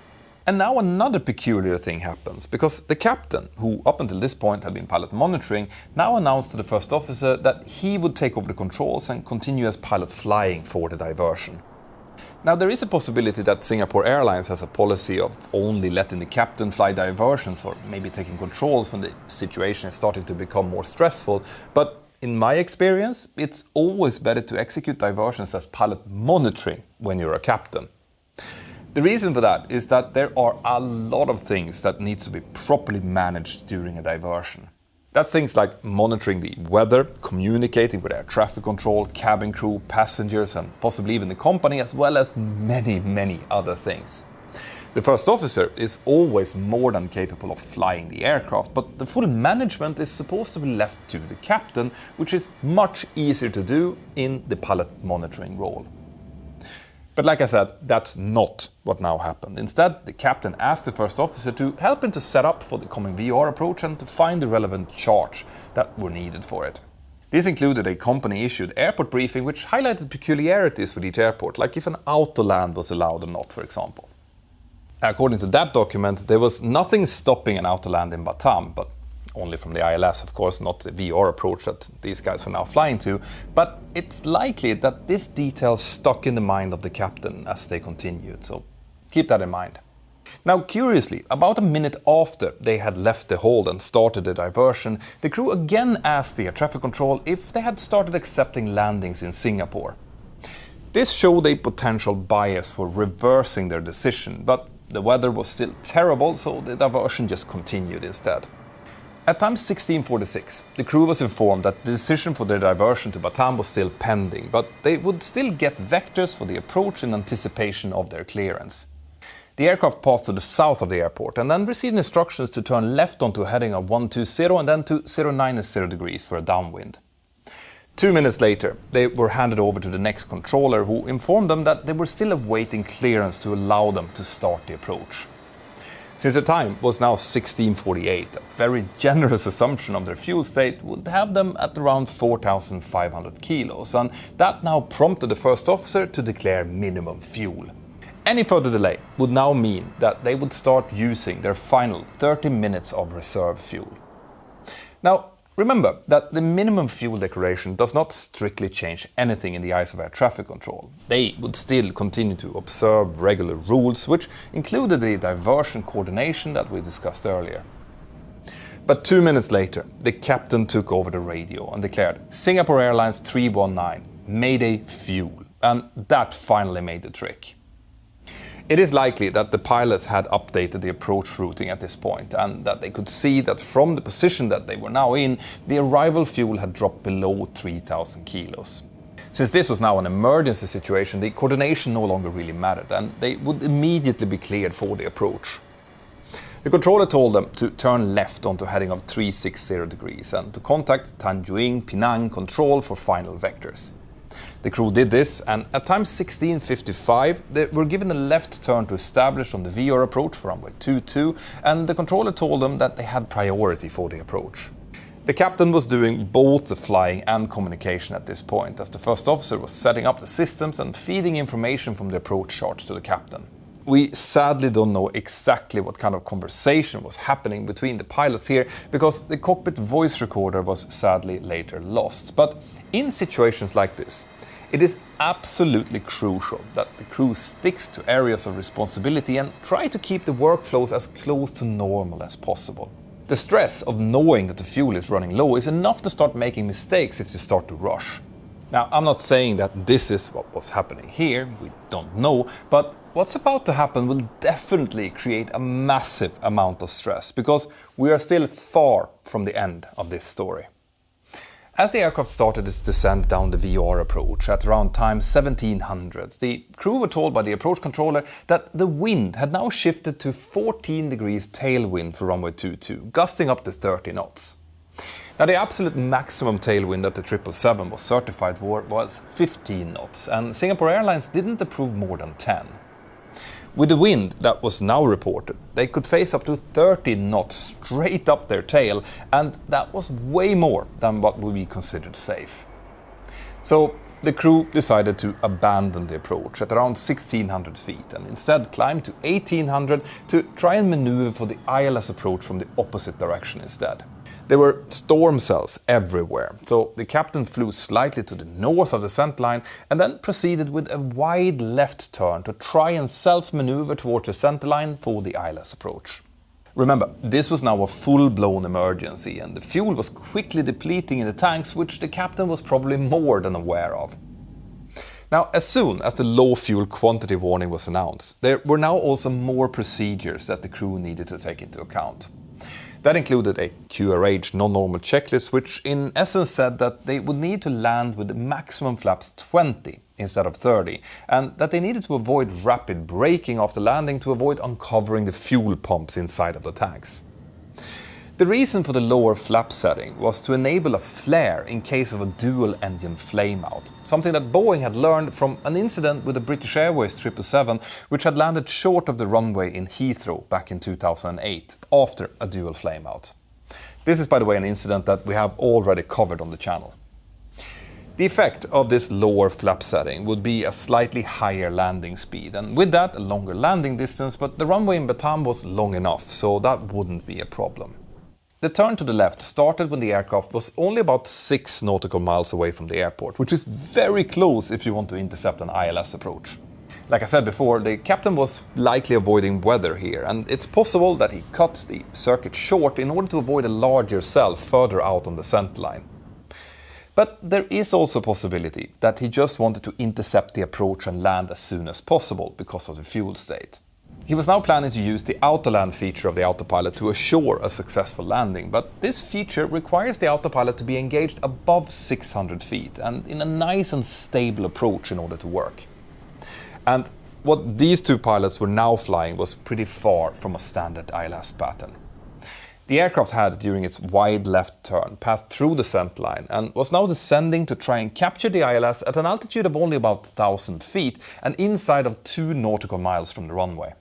And now another peculiar thing happens, because the captain, who up until this point had been pilot monitoring, now announced to the first officer that he would take over the controls and continue as pilot flying for the diversion. Now there is a possibility that Singapore Airlines has a policy of only letting the captain fly diversions or maybe taking controls when the situation is starting to become more stressful, but in my experience, it's always better to execute diversions as pilot monitoring when you're a captain. The reason for that is that there are a lot of things that need to be properly managed during a diversion. That's things like monitoring the weather, communicating with air traffic control, cabin crew, passengers and possibly even the company, as well as many other things. The first officer is always more than capable of flying the aircraft, but the full management is supposed to be left to the captain, which is much easier to do in the pilot monitoring role. But like I said, that's not what now happened. Instead, the captain asked the first officer to help him to set up for the coming VOR approach and to find the relevant charts that were needed for it. This included a company-issued airport briefing which highlighted peculiarities with each airport, like if an auto-land was allowed or not, for example. According to that document, there was nothing stopping an auto-land in Batam, but only from the ILS, of course, not the VOR approach that these guys were now flying to, but it's likely that this detail stuck in the mind of the captain as they continued, so keep that in mind. Now, curiously, about a minute after they had left the hold and started the diversion, the crew again asked the air traffic control if they had started accepting landings in Singapore. This showed a potential bias for reversing their decision, but the weather was still terrible, so the diversion just continued instead. At time 16:46, the crew was informed that the decision for their diversion to Batam was still pending, but they would still get vectors for the approach in anticipation of their clearance. The aircraft passed to the south of the airport and then received instructions to turn left onto a heading of 120 and then to 090 degrees for a downwind. 2 minutes later, they were handed over to the next controller, who informed them that they were still awaiting clearance to allow them to start the approach. Since the time was now 16:48, a very generous assumption of their fuel state would have them at around 4,500 kilos, and that now prompted the first officer to declare minimum fuel. Any further delay would now mean that they would start using their final 30 minutes of reserve fuel. Now, remember that the minimum fuel declaration does not strictly change anything in the eyes of air traffic control. They would still continue to observe regular rules, which included the diversion coordination that we discussed earlier. But 2 minutes later, the captain took over the radio and declared Singapore Airlines 319, Mayday fuel, and that finally made the trick. It is likely that the pilots had updated the approach routing at this point, and that they could see that from the position that they were now in, the arrival fuel had dropped below 3,000 kilos. Since this was now an emergency situation, the coordination no longer really mattered, and they would immediately be cleared for the approach. The controller told them to turn left onto heading of 360 degrees and to contact Tanjung Pinang Control for final vectors. The crew did this, and at time 16:55 they were given a left turn to establish on the VR approach for runway 22, and the controller told them that they had priority for the approach. The captain was doing both the flying and communication at this point, as the first officer was setting up the systems and feeding information from the approach chart to the captain. We sadly don't know exactly what kind of conversation was happening between the pilots here, because the cockpit voice recorder was sadly later lost. But in situations like this, it is absolutely crucial that the crew sticks to areas of responsibility and try to keep the workflows as close to normal as possible. The stress of knowing that the fuel is running low is enough to start making mistakes if you start to rush. Now, I'm not saying that this is what was happening here, we don't know, but what's about to happen will definitely create a massive amount of stress, because we are still far from the end of this story. As the aircraft started its descent down the VR approach at around time 1700, the crew were told by the approach controller that the wind had now shifted to 14 degrees tailwind for runway 22, gusting up to 30 knots. Now, the absolute maximum tailwind that the 777 was certified for was 15 knots, and Singapore Airlines didn't approve more than 10. With the wind that was now reported, they could face up to 30 knots straight up their tail, and that was way more than what would be considered safe. So the crew decided to abandon the approach at around 1600 feet and instead climb to 1800 to try and maneuver for the ILS approach from the opposite direction instead. There were storm cells everywhere, so the captain flew slightly to the north of the descent line and then proceeded with a wide left turn to try and self-maneuver towards the center line for the ILS approach. Remember, this was now a full-blown emergency, and the fuel was quickly depleting in the tanks, which the captain was probably more than aware of. Now, as soon as the low fuel quantity warning was announced, there were now also more procedures that the crew needed to take into account. That included a QRH non-normal checklist, which in essence said that they would need to land with maximum flaps 20 instead of 30, and that they needed to avoid rapid braking after landing to avoid uncovering the fuel pumps inside of the tanks. The reason for the lower flap setting was to enable a flare in case of a dual engine flameout, something that Boeing had learned from an incident with the British Airways 777, which had landed short of the runway in Heathrow back in 2008 after a dual flameout. This is, by the way, an incident that we have already covered on the channel. The effect of this lower flap setting would be a slightly higher landing speed, and with that a longer landing distance, but the runway in Batam was long enough, so that wouldn't be a problem. The turn to the left started when the aircraft was only about 6 nautical miles away from the airport, which is very close if you want to intercept an ILS approach. Like I said before, the captain was likely avoiding weather here, and it's possible that he cut the circuit short in order to avoid a larger cell further out on the center line. But there is also a possibility that he just wanted to intercept the approach and land as soon as possible because of the fuel state. He was now planning to use the autoland feature of the autopilot to assure a successful landing, but this feature requires the autopilot to be engaged above 600 feet and in a nice and stable approach in order to work. And what these two pilots were now flying was pretty far from a standard ILS pattern. The aircraft had, during its wide left turn, passed through the center line and was now descending to try and capture the ILS at an altitude of only about 1,000 feet and inside of 2 nautical miles from the runway.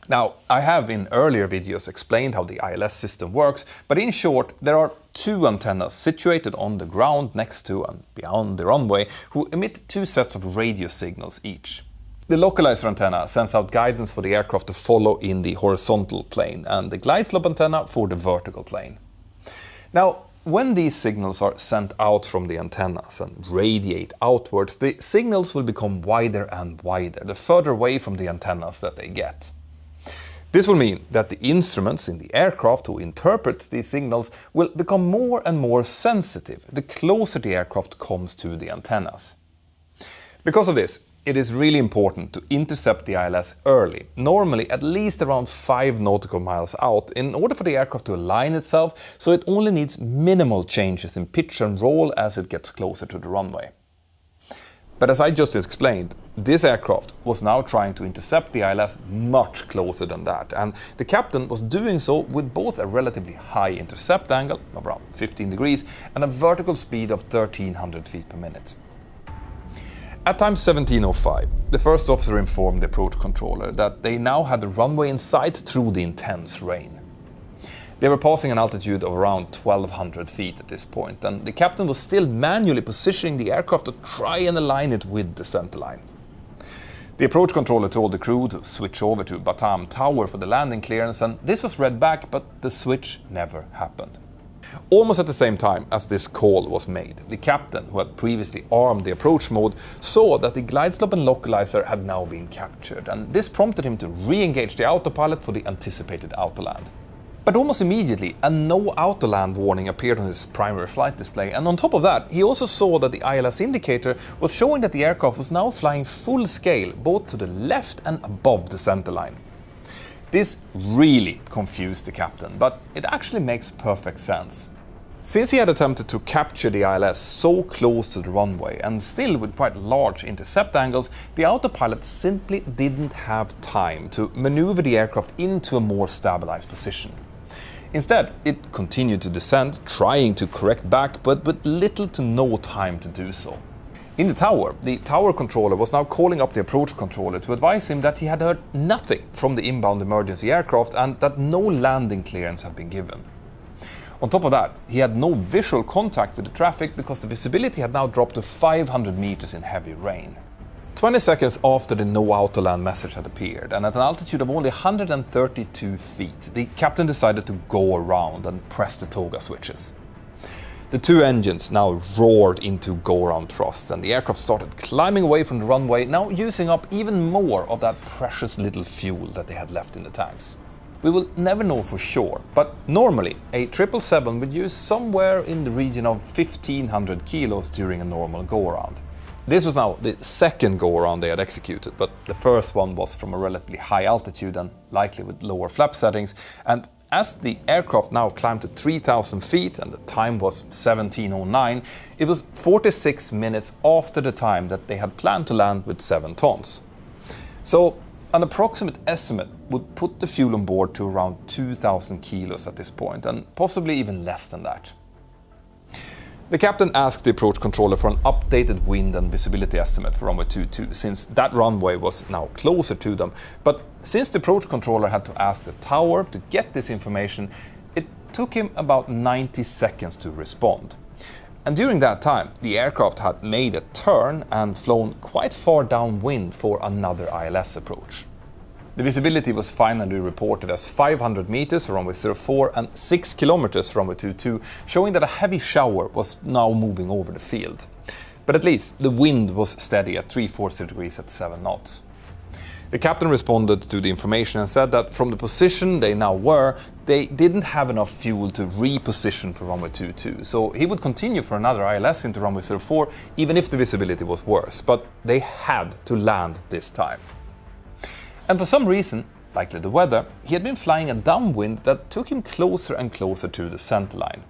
Now, I have in earlier videos explained how the ILS system works, but in short, there are 2 antennas situated on the ground next to and beyond the runway who emit 2 sets of radio signals each. The localizer antenna sends out guidance for the aircraft to follow in the horizontal plane, and the glide slope antenna for the vertical plane. Now, when these signals are sent out from the antennas and radiate outwards, the signals will become wider and wider the further away from the antennas that they get. This will mean that the instruments in the aircraft who interpret these signals will become more and more sensitive the closer the aircraft comes to the antennas. Because of this, it is really important to intercept the ILS early, normally at least around 5 nautical miles out, in order for the aircraft to align itself so it only needs minimal changes in pitch and roll as it gets closer to the runway. But as I just explained, this aircraft was now trying to intercept the ILS much closer than that, and the captain was doing so with both a relatively high intercept angle of around 15 degrees and a vertical speed of 1300 feet per minute. At time 17:05, the first officer informed the approach controller that they now had the runway in sight through the intense rain. They were passing an altitude of around 1200 feet at this point, and the captain was still manually positioning the aircraft to try and align it with the centerline. The approach controller told the crew to switch over to Batam Tower for the landing clearance, and this was read back, but the switch never happened. Almost at the same time as this call was made, the captain, who had previously armed the approach mode, saw that the glide slope and localizer had now been captured, and this prompted him to re-engage the autopilot for the anticipated autoland. But almost immediately, a no autoland warning appeared on his primary flight display, and on top of that, he also saw that the ILS indicator was showing that the aircraft was now flying full scale, both to the left and above the centerline. This really confused the captain, but it actually makes perfect sense. Since he had attempted to capture the ILS so close to the runway, and still with quite large intercept angles, the autopilot simply didn't have time to maneuver the aircraft into a more stabilized position. Instead, it continued to descend, trying to correct back, but with little to no time to do so. In the tower controller was now calling up the approach controller to advise him that he had heard nothing from the inbound emergency aircraft and that no landing clearance had been given. On top of that, he had no visual contact with the traffic because the visibility had now dropped to 500 meters in heavy rain. 20 seconds after the no autoland message had appeared, and at an altitude of only 132 feet, the captain decided to go around and press the toga switches. The two engines now roared into go-around thrust, and the aircraft started climbing away from the runway, now using up even more of that precious little fuel that they had left in the tanks. We will never know for sure, but normally a 777 would use somewhere in the region of 1500 kilos during a normal go-around. This was now the second go-around they had executed, but the first one was from a relatively high altitude and likely with lower flap settings, and as the aircraft now climbed to 3000 feet and the time was 17:09, it was 46 minutes after the time that they had planned to land with 7 tons. So an approximate estimate would put the fuel on board to around 2000 kilos at this point, and possibly even less than that. The captain asked the approach controller for an updated wind and visibility estimate for runway 22, since that runway was now closer to them. But since the approach controller had to ask the tower to get this information, it took him about 90 seconds to respond. And during that time, the aircraft had made a turn and flown quite far downwind for another ILS approach. The visibility was finally reported as 500 meters for runway 04 and 6 kilometers for runway 22, showing that a heavy shower was now moving over the field. But at least the wind was steady at 340 degrees at 7 knots. The captain responded to the information and said that from the position they now were, they didn't have enough fuel to reposition for runway 22, so he would continue for another ILS into runway 04 even if the visibility was worse, but they had to land this time. And for some reason, likely the weather, he had been flying a downwind that took him closer and closer to the centerline.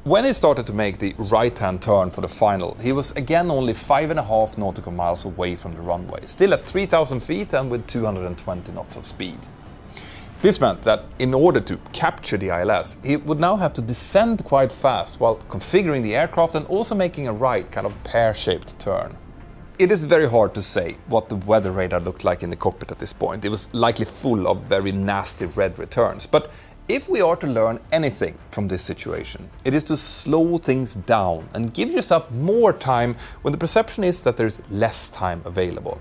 When he started to make the right-hand turn for the final, he was again only 5.5 nautical miles away from the runway, still at 3000 feet and with 220 knots of speed. This meant that in order to capture the ILS, he would now have to descend quite fast while configuring the aircraft and also making a right, kind of pear-shaped turn. It is very hard to say what the weather radar looked like in the cockpit at this point. It was likely full of very nasty red returns. But if we are to learn anything from this situation, it is to slow things down and give yourself more time when the perception is that there is less time available.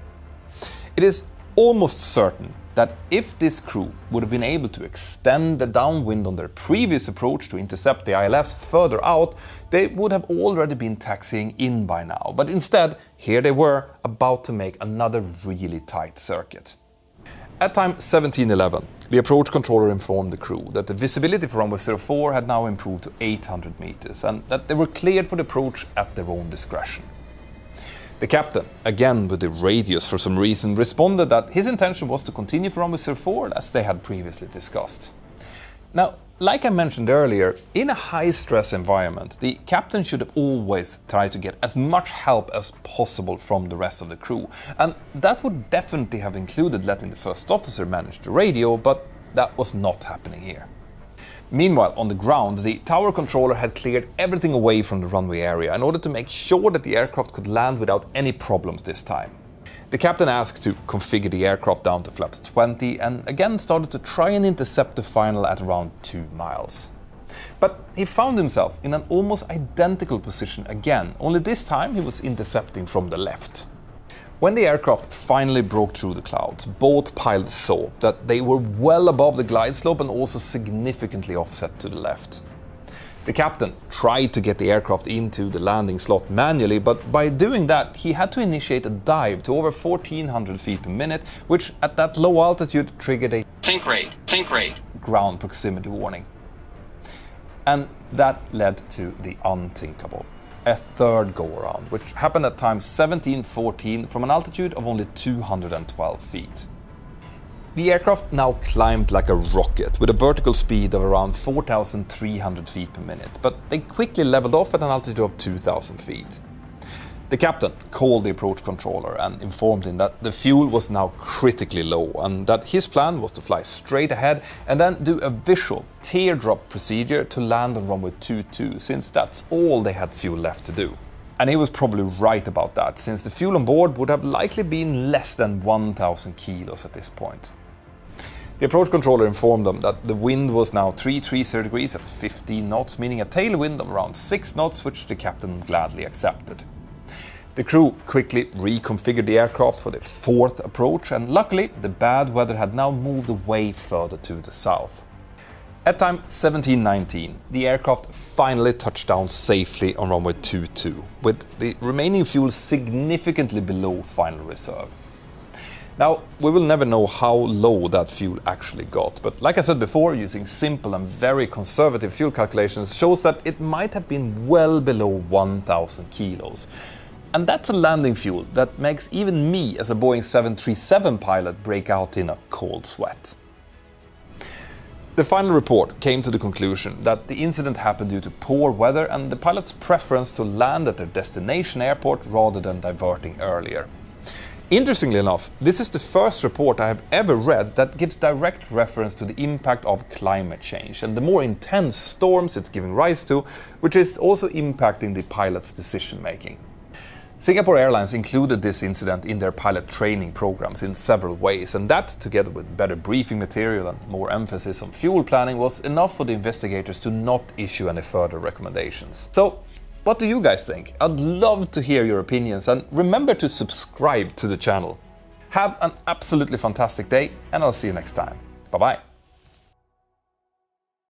It is almost certain that if this crew would have been able to extend the downwind on their previous approach to intercept the ILS further out, they would have already been taxiing in by now. But instead, here they were, about to make another really tight circuit. At time 17:11, the approach controller informed the crew that the visibility for runway 04 had now improved to 800 meters and that they were cleared for the approach at their own discretion. The captain, again with the radius for some reason, responded that his intention was to continue for runway 04 as they had previously discussed. Now, like I mentioned earlier, in a high-stress environment, the captain should always try to get as much help as possible from the rest of the crew. And that would definitely have included letting the first officer manage the radio, but that was not happening here. Meanwhile, on the ground, the tower controller had cleared everything away from the runway area in order to make sure that the aircraft could land without any problems this time. The captain asked to configure the aircraft down to flaps 20 and again started to try and intercept the final at around 2 miles. But he found himself in an almost identical position again, only this time he was intercepting from the left. When the aircraft finally broke through the clouds, both pilots saw that they were well above the glide slope and also significantly offset to the left. The captain tried to get the aircraft into the landing slot manually, but by doing that he had to initiate a dive to over 1400 feet per minute, which at that low altitude triggered a Sink rate. ground proximity warning. And that led to the unthinkable. A third go-around, which happened at time 1714 from an altitude of only 212 feet. The aircraft now climbed like a rocket with a vertical speed of around 4,300 feet per minute, but they quickly leveled off at an altitude of 2,000 feet. The captain called the approach controller and informed him that the fuel was now critically low and that his plan was to fly straight ahead and then do a visual teardrop procedure to land on runway 22, since that's all they had fuel left to do. And he was probably right about that, since the fuel on board would have likely been less than 1,000 kilos at this point. The approach controller informed them that the wind was now 330 degrees at 15 knots, meaning a tailwind of around 6 knots, which the captain gladly accepted. The crew quickly reconfigured the aircraft for the fourth approach, and luckily the bad weather had now moved away further to the south. At time 1719, the aircraft finally touched down safely on runway 22, with the remaining fuel significantly below final reserve. Now, we will never know how low that fuel actually got, but like I said before, using simple and very conservative fuel calculations shows that it might have been well below 1,000 kilos. And that's a landing fuel that makes even me as a Boeing 737 pilot break out in a cold sweat. The final report came to the conclusion that the incident happened due to poor weather and the pilot's preference to land at their destination airport rather than diverting earlier. Interestingly enough, this is the first report I have ever read that gives direct reference to the impact of climate change and the more intense storms it's giving rise to, which is also impacting the pilot's decision making. Singapore Airlines included this incident in their pilot training programs in several ways, and that, together with better briefing material and more emphasis on fuel planning, was enough for the investigators to not issue any further recommendations. So, what do you guys think? I'd love to hear your opinions, and remember to subscribe to the channel. Have an absolutely fantastic day, and I'll see you next time. Bye bye.